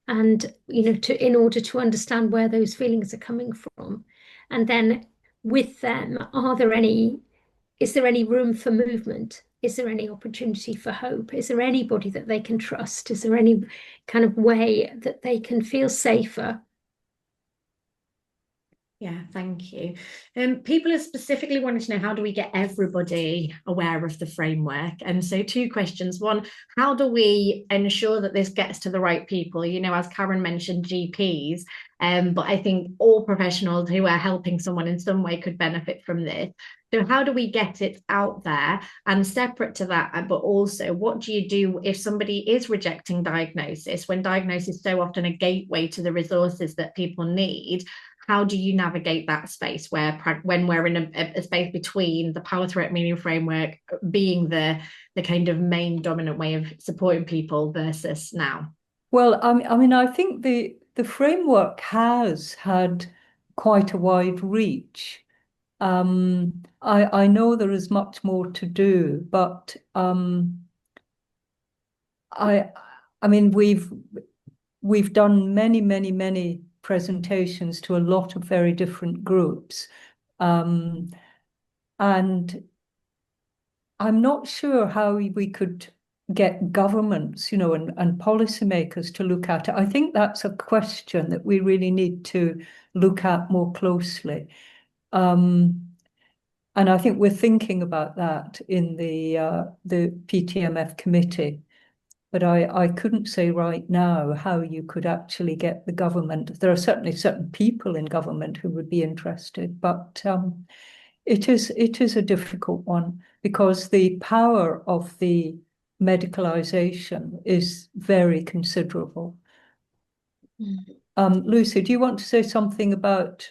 and in order to understand where those feelings are coming from, and then with them, is there any room for movement? Is there any opportunity for hope? Is there anybody that they can trust? Is there any kind of way that they can feel safer? Yeah, thank you. People are specifically wanting to know, how do we get everybody aware of the framework? And so 2 questions. One, how do we ensure that this gets to the right people? As Karen mentioned, GPs, but I think all professionals who are helping someone in some way could benefit from this. So how do we get it out there? And separate to that, but also, what do you do if somebody is rejecting diagnosis, when diagnosis is so often a gateway to the resources that people need? How do you navigate that space when we're in a space between the power threat meaning framework being the kind of main dominant way of supporting people versus now? Well, I think the framework has had quite a wide reach. I know there is much more to do, but we've done many presentations to a lot of very different groups, and I'm not sure how we could get governments, and policymakers to look at it. I think that's a question that we really need to look at more closely. And I think we're thinking about that in the PTMF committee. But I couldn't say right now how you could actually get the government. There are certainly certain people in government who would be interested, but it is a difficult one, because the power of the medicalisation is very considerable. Lucy, do you want to say something about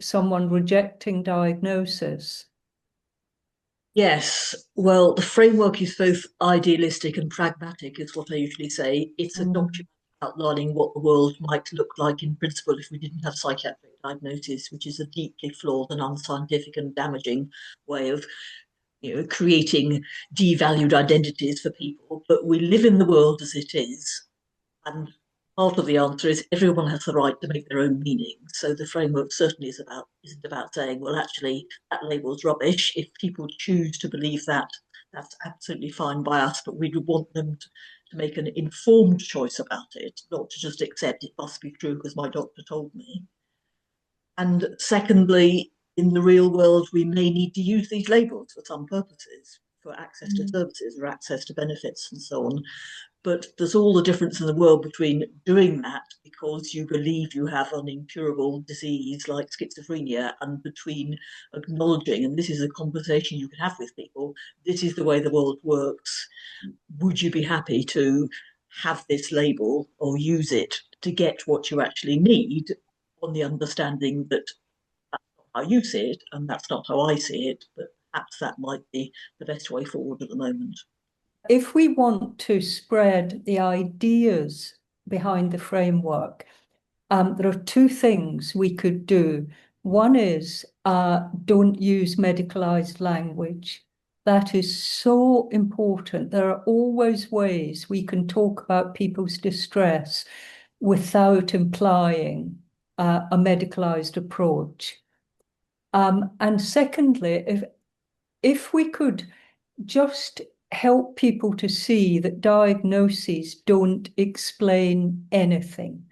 someone rejecting diagnosis? Yes, well, the framework is both idealistic and pragmatic, is what I usually say. It's a document outlining what the world might look like in principle if we didn't have psychiatric diagnosis, which is a deeply flawed and unscientific and damaging way of creating devalued identities for people. But we live in the world as it is, and part of the answer is everyone has the right to make their own meaning. So the framework certainly isn't about saying, well, actually, that label's rubbish. If people choose to believe that, that's absolutely fine by us, but we would want them to make an informed choice about it, not to just accept it must be true because my doctor told me. And secondly, in the real world, we may need to use these labels for some purposes, for access to services or access to benefits and so on. But there's all the difference in the world between doing that because you believe you have an incurable disease like schizophrenia, and between acknowledging, and this is a conversation you can have with people, this is the way the world works. Would you be happy to have this label or use it to get what you actually need, on the understanding that that's not how you see it and that's not how I see it, but perhaps that might be the best way forward at the moment. If we want to spread the ideas behind the framework, there are 2 things we could do. One is don't use medicalized language. That is so important. There are always ways we can talk about people's distress without implying a medicalized approach. And secondly, if we could just help people to see that diagnoses don't explain anything.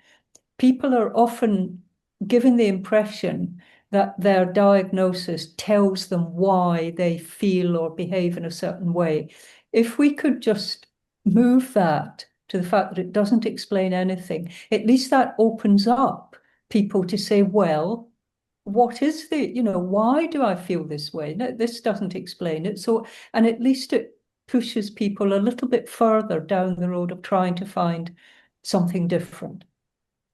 People are often given the impression that their diagnosis tells them why they feel or behave in a certain way. If we could just move that to the fact that it doesn't explain anything, at least that opens up people to say, well, what is why do I feel this way? No, this doesn't explain it. So, and at least it pushes people a little bit further down the road of trying to find something different.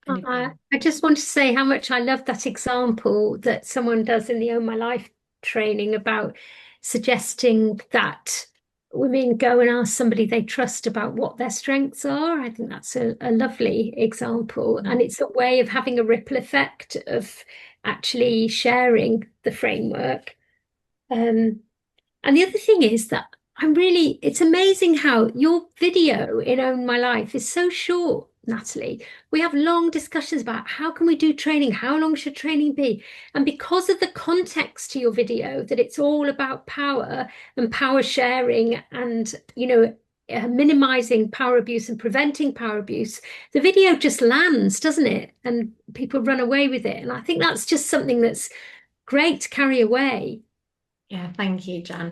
I just want to say how much I love that example that someone does in the Own My Life training about suggesting that women go and ask somebody they trust about what their strengths are. I think that's a lovely example. And it's a way of having a ripple effect of actually sharing the framework. And the other thing is that it's amazing how your video in Own My Life is so short, Natalie. We have long discussions about how can we do training? How long should training be? And because of the context to your video, that it's all about power and power sharing and, minimizing power abuse and preventing power abuse, the video just lands, doesn't it? And people run away with it. And I think that's just something that's great to carry away. Yeah, thank you, Jan.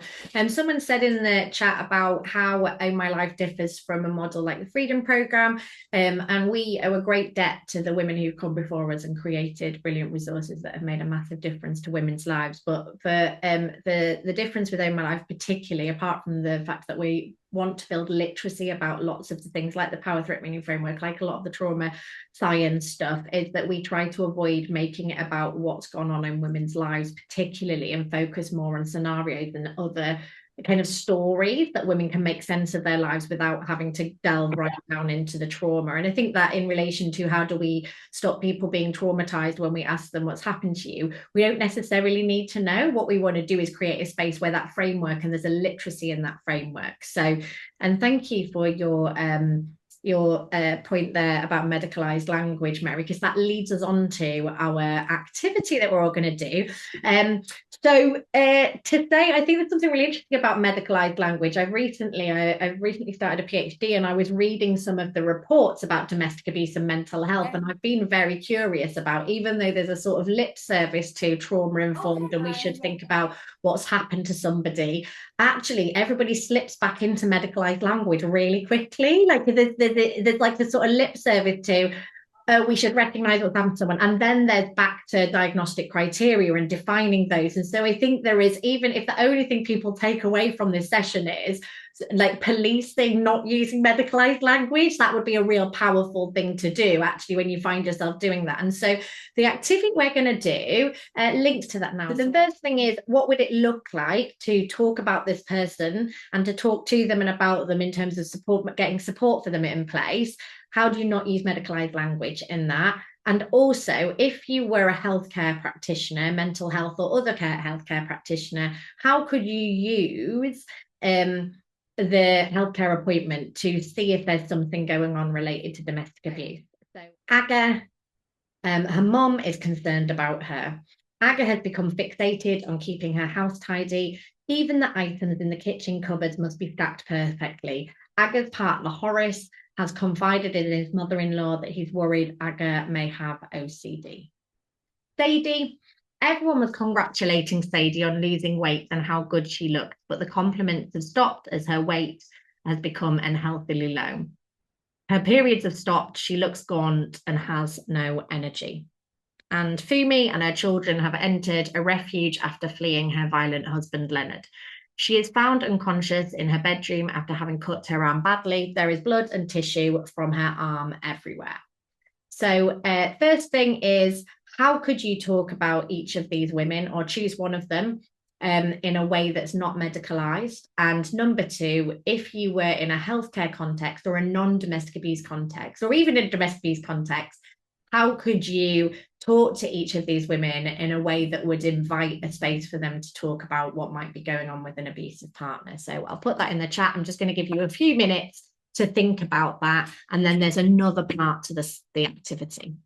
Someone said in the chat about how Own My Life differs from a model like the Freedom Programme, and we owe a great debt to the women who've come before us and created brilliant resources that have made a massive difference to women's lives. But for the difference with Own My Life, particularly, apart from the fact that we want to build literacy about lots of the things like the power threat meaning framework, like a lot of the trauma science stuff, is that we try to avoid making it about what's gone on in women's lives particularly, and focus more on scenarios and other kind of stories that women can make sense of their lives without having to delve right down into the trauma. And I think that in relation to how do we stop people being traumatized when we ask them what's happened to you, we don't necessarily need to know. What we want to do is create a space where that framework, and there's a literacy in that framework. So, and thank you for your point there about medicalized language, Mary, because that leads us on to our activity that we're all going to do. So today, I think there's something really interesting about medicalized language. I've recently started a PhD, and I was reading some of the reports about domestic abuse and mental health, and I've been very curious about, even though there's a sort of lip service to trauma-informed, and we should think about what's happened to somebody, actually everybody slips back into medicalized language really quickly. Like there's like the sort of lip service to we should recognize what's happened to someone, and then there's back to diagnostic criteria and defining those. And so I think there is, even if the only thing people take away from this session is like policing not using medicalized language, that would be a real powerful thing to do actually when you find yourself doing that. And so the activity we're going to do links to that now. So the first thing is, what would it look like to talk about this person and to talk to them and about them in terms of support, getting support for them in place? How do you not use medicalized language in that? And also, if you were a healthcare practitioner, mental health or other healthcare practitioner, how could you use the healthcare appointment to see if there's something going on related to domestic abuse? So Aga, her mum is concerned about her. Aga has become fixated on keeping her house tidy. Even the items in the kitchen cupboards must be stacked perfectly. Aga's partner, Horace, has confided in his mother-in-law that he's worried Aga may have OCD. Sadie, everyone was congratulating Sadie on losing weight and how good she looked, but the compliments have stopped as her weight has become unhealthily low. Her periods have stopped, she looks gaunt and has no energy. And Fumi and her children have entered a refuge after fleeing her violent husband, Leonard. She is found unconscious in her bedroom after having cut her arm badly. There is blood and tissue from her arm everywhere. So first thing is, how could you talk about each of these women, or choose one of them in a way that's not medicalized? And number two, if you were in a healthcare context or a non-domestic abuse context, or even a domestic abuse context, how could you talk to each of these women in a way that would invite a space for them to talk about what might be going on with an abusive partner? So I'll put that in the chat. I'm just going to give you a few minutes to think about that. And then there's another part to the activity.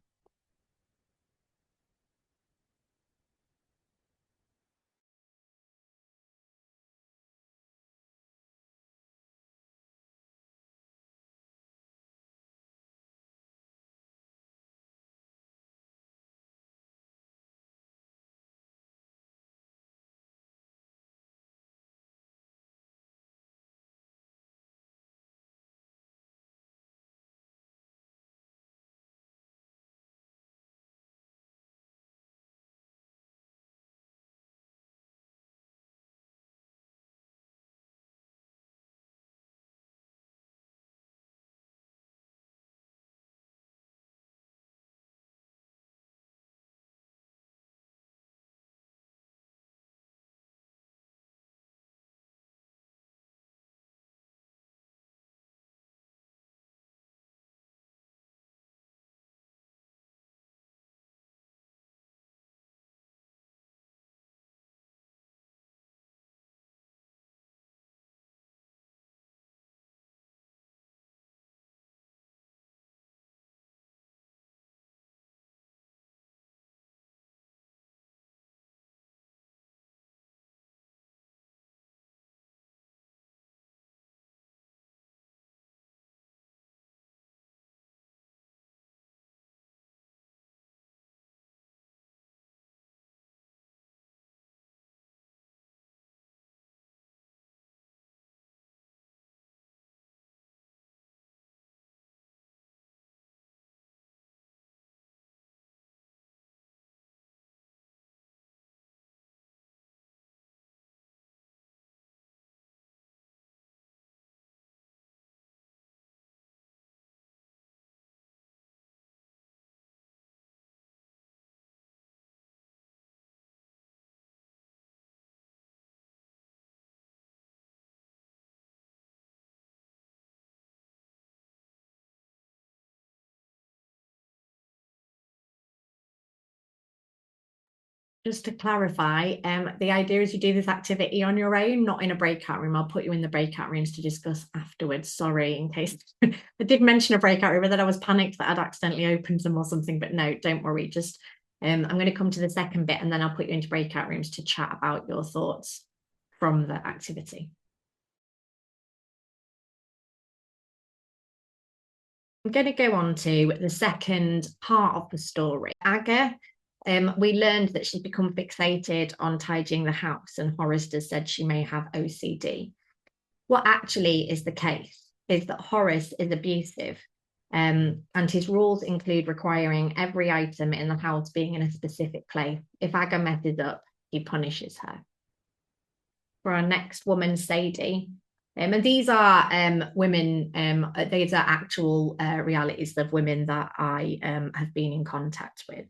just to clarify, the idea is you do this activity on your own, not in a breakout room. I'll put you in the breakout rooms to discuss afterwards. Sorry, in case I did mention a breakout room, but then I was panicked that I'd accidentally opened them or something. But no, don't worry. Just I'm going to come to the second bit, and then I'll put you into breakout rooms to chat about your thoughts from the activity. I'm going to go on to the second part of the story. Aga, we learned that she's become fixated on tidying the house, and Horace has said she may have OCD. What actually is the case is that Horace is abusive, and his rules include requiring every item in the house being in a specific place. If Aga messes up, he punishes her. For our next woman, Sadie, and these are women, these are actual realities of women that I have been in contact with.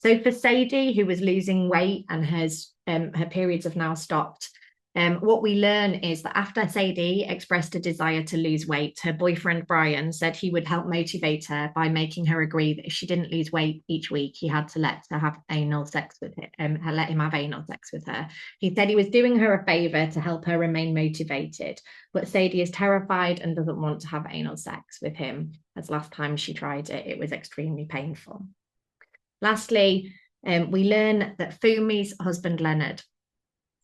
So for Sadie, who was losing weight and her periods have now stopped, what we learn is that after Sadie expressed a desire to lose weight, her boyfriend Brian said he would help motivate her by making her agree that if she didn't lose weight each week, he had to let her have anal sex with him, let him have anal sex with her. He said he was doing her a favor to help her remain motivated, but Sadie is terrified and doesn't want to have anal sex with him, as last time she tried it, it was extremely painful. Lastly, we learn that Fumi's husband Leonard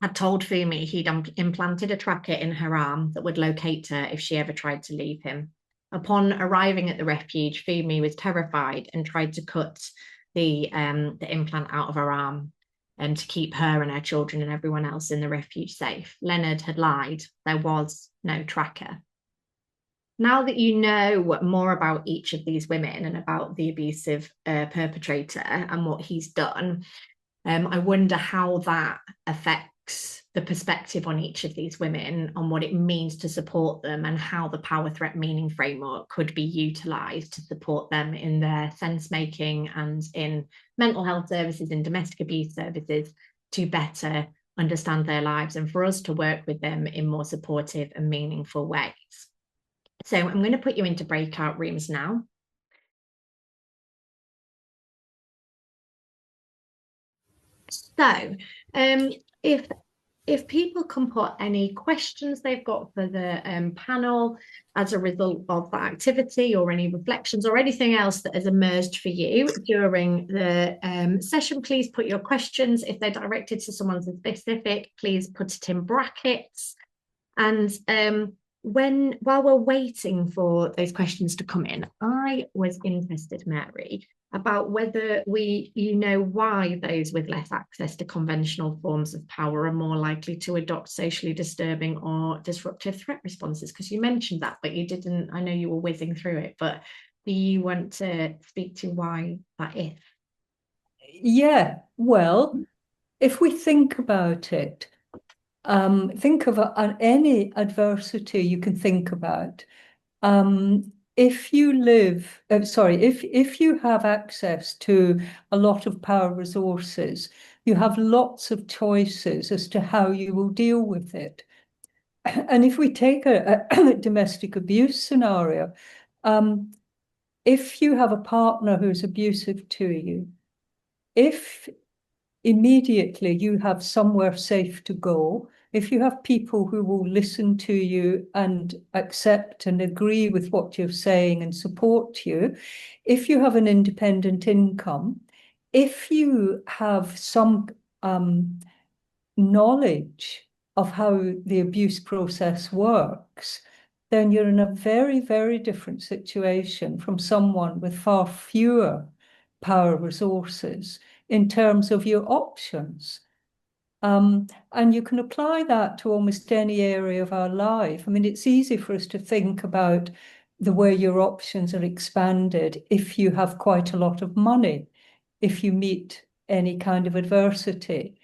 had told Fumi he'd implanted a tracker in her arm that would locate her if she ever tried to leave him. Upon arriving at the refuge, Fumi was terrified and tried to cut the implant out of her arm to keep her and her children and everyone else in the refuge safe. Leonard had lied. There was no tracker. Now that you know more about each of these women and about the abusive perpetrator and what he's done, I wonder how that affects the perspective on each of these women, on what it means to support them, and how the power threat meaning framework could be utilised to support them in their sense making and in mental health services and domestic abuse services to better understand their lives and for us to work with them in more supportive and meaningful ways. So I'm going to put you into breakout rooms now. So if people can put any questions they've got for the panel as a result of that activity, or any reflections or anything else that has emerged for you during the session, please put your questions. If they're directed to someone specific, please put it in brackets. And while we're waiting for those questions to come in, I was interested, Mary, about whether why those with less access to conventional forms of power are more likely to adopt socially disturbing or disruptive threat responses, because you mentioned that, but you didn't, I know you were whizzing through it, but do you want to speak to why that is? Yeah, well, if we think about it, think of any adversity you can think about. If you live, if you have access to a lot of power resources, you have lots of choices as to how you will deal with it. And if we take a domestic abuse scenario, if you have a partner who's abusive to you, if immediately you have somewhere safe to go, if you have people who will listen to you and accept and agree with what you're saying and support you, if you have an independent income, if you have some knowledge of how the abuse process works, then you're in a very, very different situation from someone with far fewer power resources in terms of your options. And you can apply that to almost any area of our life. I mean, it's easy for us to think about the way your options are expanded if you have quite a lot of money, if you meet any kind of adversity.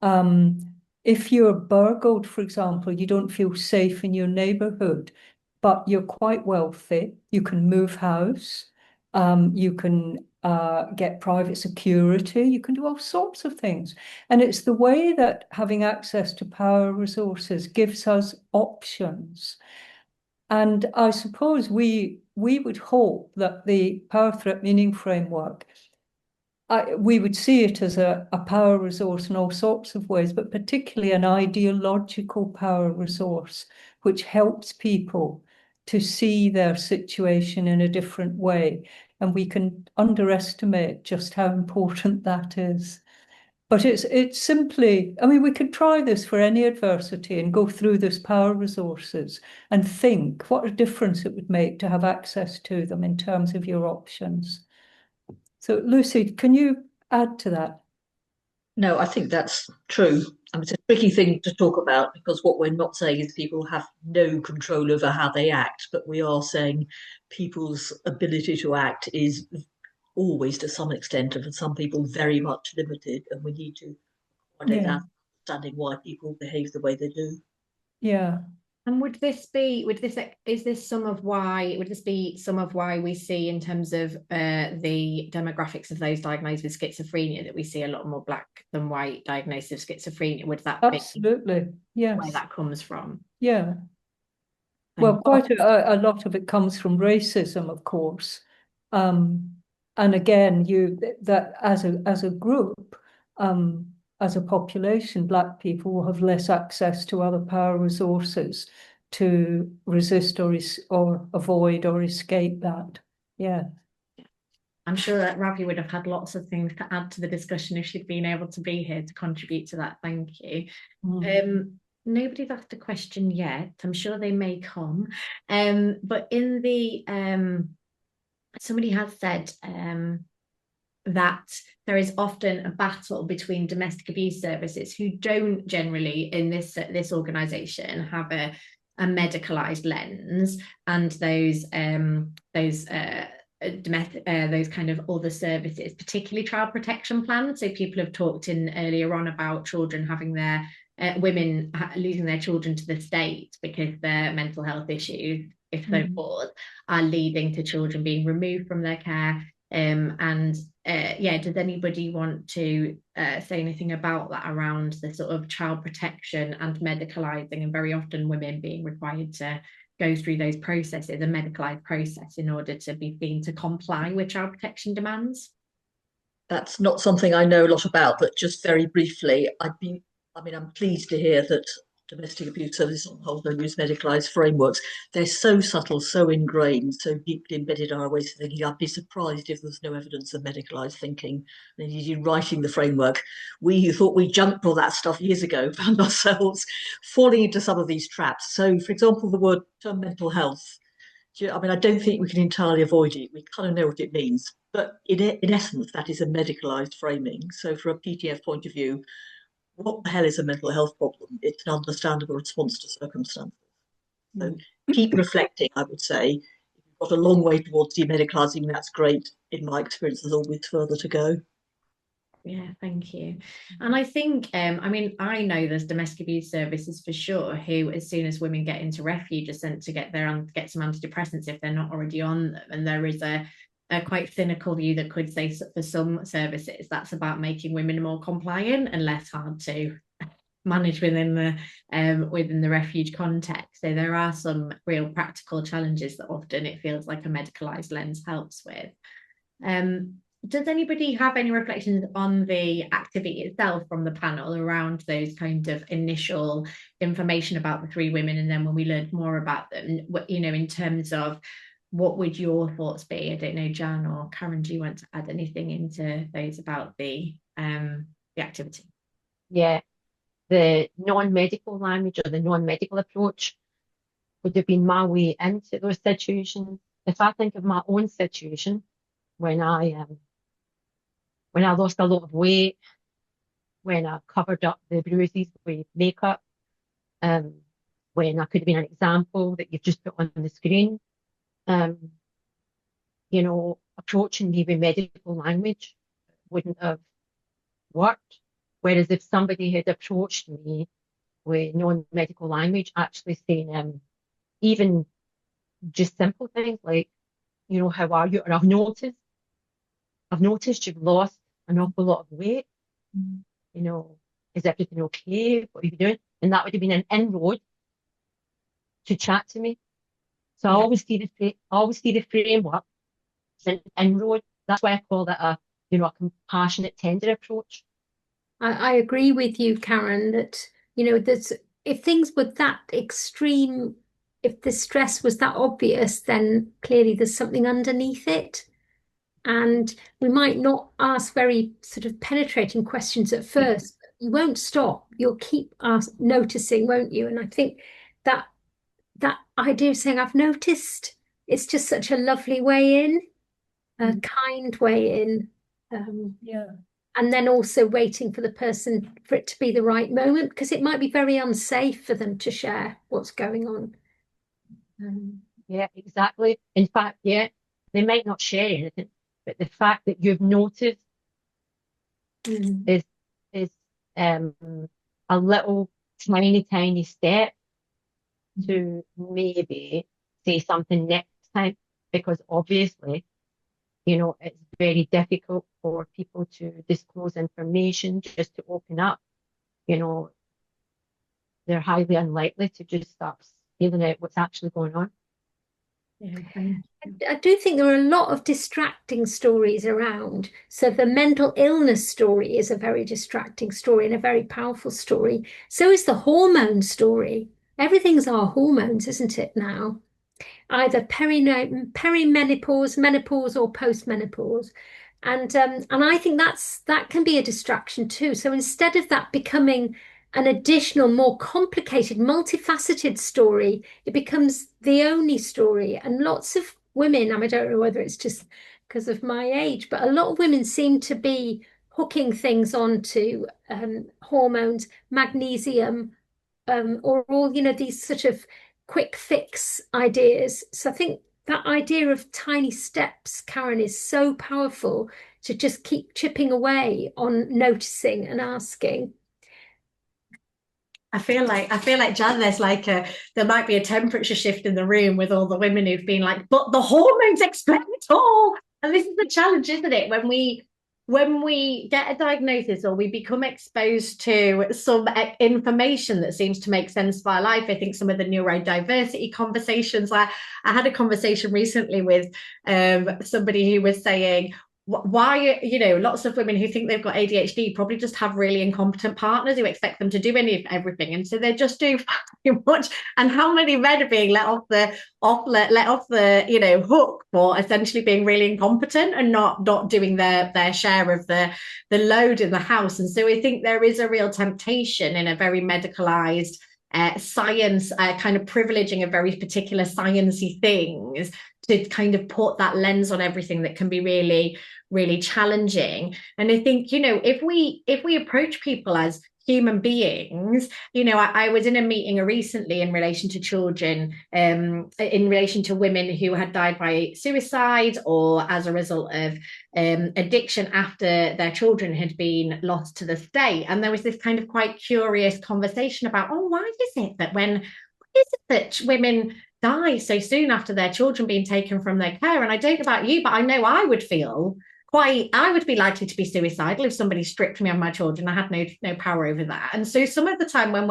If you're burgled, for example, you don't feel safe in your neighborhood, but you're quite wealthy, you can move house, you can get private security, you can do all sorts of things. And it's the way that having access to power resources gives us options. And I suppose we would hope that the power threat meaning framework we would see it as a power resource in all sorts of ways, but particularly an ideological power resource, which helps people to see their situation in a different way. And we can underestimate just how important that is. But it's simply, I mean, we could try this for any adversity and go through this power resources and think what a difference it would make to have access to them in terms of your options. So, Lucy, can you add to that? No, I think that's true. I mean, it's a tricky thing to talk about because what we're not saying is people have no control over how they act, but we are saying people's ability to act is always to some extent, and for some people very much limited, and we need to accommodate that, understanding why people behave the way they do. Yeah. And would this be some of why we see in terms of the demographics of those diagnosed with schizophrenia that we see a lot more black than white diagnosis of schizophrenia? Would that absolutely be yes where that comes from? Yeah. Well, quite a lot of it comes from racism, of course. And again, that as a group, as a population, Black people will have less access to other power resources to resist or avoid or escape that. Yeah. I'm sure that Ravi would have had lots of things to add to the discussion if she'd been able to be here to contribute to that. Thank you. Nobody's asked a question yet. I'm sure they may come. But in the somebody has said that there is often a battle between domestic abuse services who don't generally in this organisation have a medicalised lens, and those kind of other services, particularly child protection plans. So people have talked in earlier on about children having their women losing their children to the state because their mental health issues, if so forth, are leading to children being removed from their care. Does anybody want to say anything about that around the sort of child protection and medicalising, and very often women being required to go through those processes, a medicalised process, in order to be seen to comply with child protection demands? That's not something I know a lot about, but just very briefly, I'm pleased to hear that domestic abuse services on the whole don't use medicalised frameworks. They're so subtle, so ingrained, so deeply embedded in our ways of thinking. I'd be surprised if there's no evidence of medicalised thinking. And in writing the framework, we who thought we junked all that stuff years ago found ourselves falling into some of these traps. So, for example, the term mental health, I don't think we can entirely avoid it. We kind of know what it means. But in essence, that is a medicalised framing. So from a PTF point of view, what the hell is a mental health problem? It's an understandable response to circumstances. So keep reflecting, I would say. If you've got a long way towards demedicalising, that's great. In my experience, there's always further to go. Yeah, thank you. And I think, I know there's domestic abuse services for sure who, as soon as women get into refuge, are sent to get some antidepressants if they're not already on them. And there is a quite cynical view that could say for some services that's about making women more compliant and less hard to manage within the refuge context. So there are some real practical challenges that often it feels like a medicalised lens helps with. Does anybody have any reflections on the activity itself from the panel around those kind of initial information about the three women, and then when we learned more about them, in terms of what would your thoughts be? I don't know, Jan or Karen, do you want to add anything into those about the activity? Yeah, the non-medical language or the non-medical approach would have been my way into those situations. If I think of my own situation, when I lost a lot of weight, when I covered up the bruises with makeup, when I could have been an example that you've just put on the screen, approaching me with medical language wouldn't have worked. Whereas if somebody had approached me with non-medical language, actually saying, even just simple things like, how are you? Or I've noticed you've lost an awful lot of weight. Is everything okay? What are you doing? And that would have been an inroad to chat to me. So I always see the framework as an inroad. That's why I call it you know, a compassionate, tender approach. I agree with you, Karen, that, you know, there's, if things were that extreme, if the stress was that obvious, then clearly there's something underneath it. And we might not ask very sort of penetrating questions at first. You won't stop. You'll keep noticing, won't you? And I think that idea of saying, I've noticed, it's just such a lovely way in, a kind way in. Yeah. And then also waiting for the person, for it to be the right moment, because it might be very unsafe for them to share what's going on. Yeah, exactly. In fact, yeah, they might not share anything, but the fact that you've noticed is a little tiny step to maybe say something next time, because obviously, you know, it's very difficult for people to disclose information, just to open up. You know, they're highly unlikely to just start feeling out what's actually going on. Yeah. I do think there are a lot of distracting stories around. So the mental illness story is a very distracting story and a very powerful story. So is the hormone story. Everything's our hormones, isn't it now? Either perimenopause, menopause, or postmenopause. And I think that can be a distraction too. So instead of that becoming an additional, more complicated, multifaceted story, it becomes the only story. And lots of women, I don't know whether it's just because of my age, but a lot of women seem to be hooking things onto hormones, magnesium, or all, you know, these sort of quick fix ideas. So I think that idea of tiny steps, Karen, is so powerful, to just keep chipping away on noticing and asking. I feel like Jan, there might be a temperature shift in the room with all the women who've been like, but the hormones explain it all. And this is the challenge, isn't it? When we get a diagnosis or we become exposed to some information that seems to make sense for our life, I think some of the neurodiversity conversations, like I had a conversation recently with somebody who was saying, why, you know, lots of women who think they've got ADHD probably just have really incompetent partners who expect them to do everything, and so they're just doing too much. And how many men are being let off the you know, hook for essentially being really incompetent and not doing their share of the load in the house. And so I think there is a real temptation in a very medicalized science, kind of privileging of very particular sciencey things, to kind of put that lens on everything that can be really, really challenging. And I think, you know, if we approach people as human beings, you know, I was in a meeting recently in relation to children, in relation to women who had died by suicide or as a result of addiction after their children had been lost to the state. And there was this kind of quite curious conversation about, why is it that women die so soon after their children being taken from their care? And I don't know about you, but I know I would be likely to be suicidal if somebody stripped me of my children. I had no power over that. And so some of the time when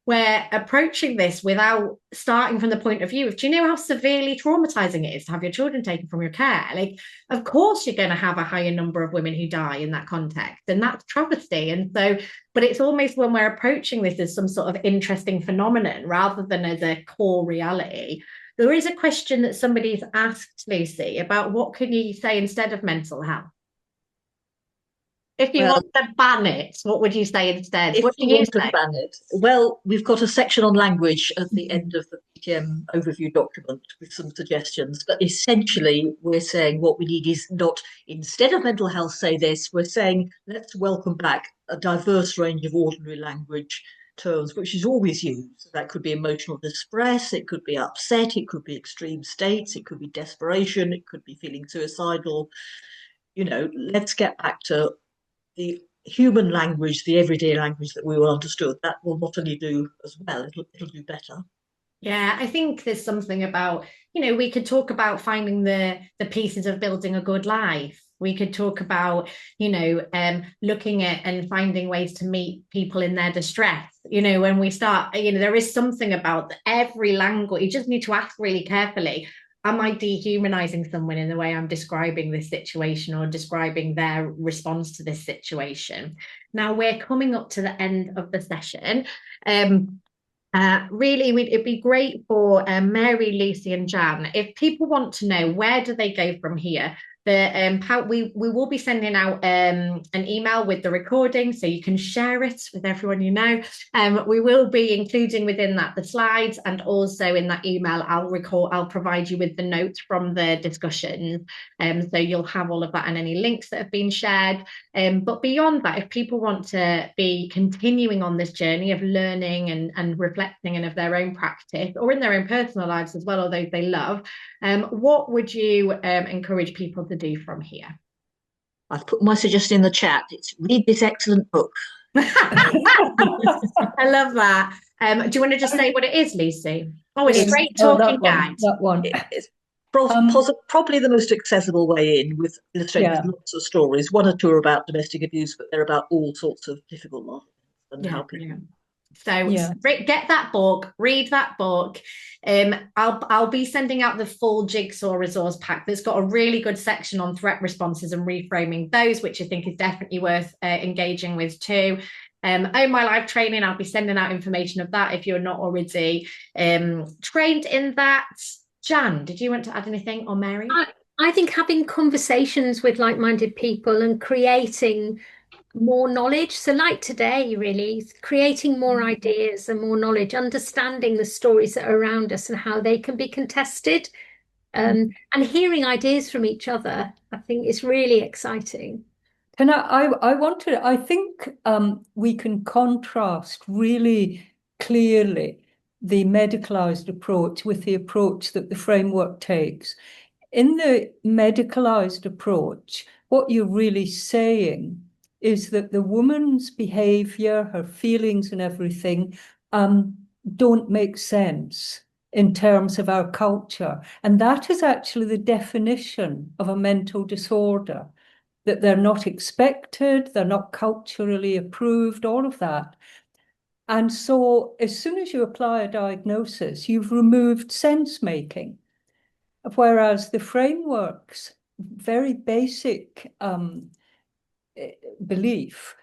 we're approaching this without starting from the point of view of, do you know how severely traumatizing it is to have your children taken from your care? Like, of course you're going to have a higher number of women who die in that context, and that's travesty. And so, but it's almost when we're approaching this as some sort of interesting phenomenon rather than as a core reality. There is a question that somebody's asked, Lucy, about what can you say instead of mental health? If you want to ban it, what would you say instead? If what do you you want say? to ban it, well, we've got a section on language at the end of the PTM overview document with some suggestions. But essentially, we're saying what we need is not, instead of mental health, say this, we're saying let's welcome back a diverse range of ordinary language terms, which is always used. So that could be emotional distress, it could be upset, it could be extreme states, it could be desperation, it could be feeling suicidal. You know, let's get back to the human language, the everyday language that we all understood. That will not only do as well, it'll do better. Yeah, I think there's something about, you know, we could talk about finding the pieces of building a good life. We could talk about, you know, looking at and finding ways to meet people in their distress. You know, when we start, you know, there is something about every language. You just need to ask really carefully, am I dehumanizing someone in the way I'm describing this situation or describing their response to this situation? Now we're coming up to the end of the session. Really, it'd be great for Mary, Lucy, and Jan. If people want to know, where do they go from here? We will be sending out an email with the recording, so you can share it with everyone you know. We will be including within that the slides, and also in that email I'll provide you with the notes from the discussions, so you'll have all of that and any links that have been shared. But beyond that, if people want to be continuing on this journey of learning and reflecting and of their own practice, or in their own personal lives as well, or those they love, what would you encourage people to do from here? I've put my suggestion in the chat. It's read this excellent book. I love that. Do you want to just say what it is, Lucy? Oh, a straight talking guide. That one. It's probably the most accessible way in, with illustrated with lots of stories. One or two are about domestic abuse, but they're about all sorts of difficult life and how people. Brilliant. So get that book, read that book. I'll be sending out the full jigsaw resource pack that's got a really good section on threat responses and reframing those, which I think is definitely worth engaging with too. Oh My Life training, I'll be sending out information of that if you're not already trained in that. Jan, did you want to add anything, or Mary? I think having conversations with like-minded people and creating more knowledge. So like today, really, creating more ideas and more knowledge, understanding the stories that are around us and how they can be contested, and hearing ideas from each other, I think is really exciting. And I think we can contrast really clearly the medicalised approach with the approach that the framework takes. In the medicalised approach, what you're really saying is that the woman's behaviour, her feelings and everything don't make sense in terms of our culture. And that is actually the definition of a mental disorder, that they're not expected, they're not culturally approved, all of that. And so as soon as you apply a diagnosis, you've removed sense-making. Whereas the framework's very basic belief,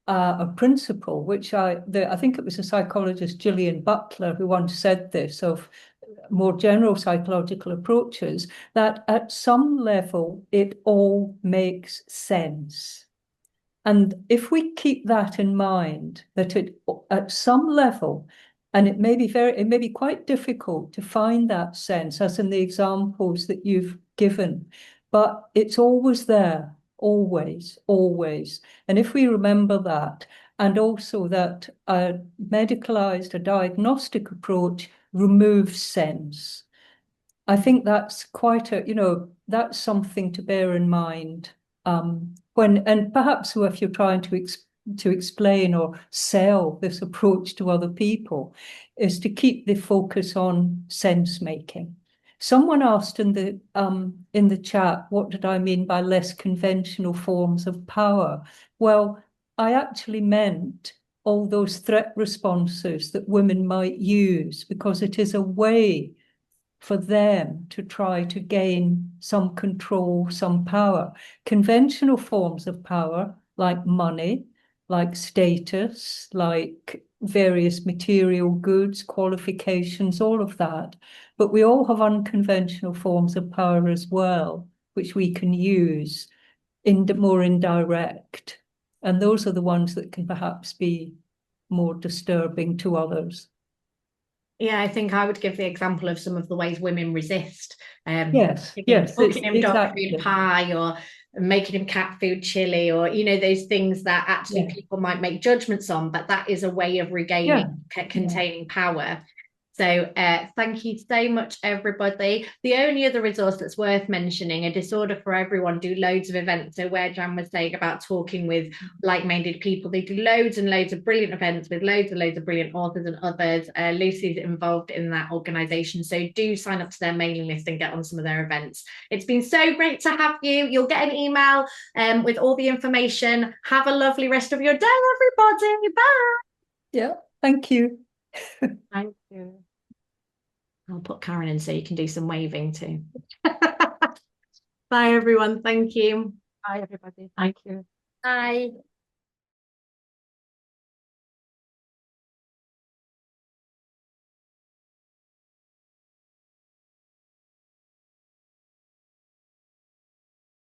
a principle, which I think it was a psychologist, Gillian Butler, who once said this of more general psychological approaches, that at some level it all makes sense. And if we keep that in mind, that at some level, and it may be quite difficult to find that sense, as in the examples that you've given, but it's always there. Always, always. And if we remember that, and also that a medicalised, a diagnostic approach removes sense, I think that's quite that's something to bear in mind and perhaps if you're trying to explain or sell this approach to other people, is to keep the focus on sense making. Someone asked in the chat, what did I mean by less conventional forms of power? Well, I actually meant all those threat responses that women might use, because it is a way for them to try to gain some control, some power. Conventional forms of power, like money, like status, like various material goods, qualifications, all of that. But we all have unconventional forms of power as well, which we can use more indirect. And those are the ones that can perhaps be more disturbing to others. Yeah, I think I would give the example of some of the ways women resist. Yes, cooking him dog food pie, or making him cat food chili, or those things that actually people might make judgments on, but that is a way of regaining, containing power. So thank you so much, everybody. The only other resource that's worth mentioning, A Disorder for Everyone, do loads of events. So where Jan was saying about talking with like-minded people, they do loads and loads of brilliant events with loads and loads of brilliant authors and others. Lucy's involved in that organisation, so do sign up to their mailing list and get on some of their events. It's been so great to have you. You'll get an email with all the information. Have a lovely rest of your day, everybody. Bye. Yeah, thank you. Thank you. I'll put Karen in so you can do some waving too. Bye everyone. Thank you. Bye, everybody. Thank you. Bye.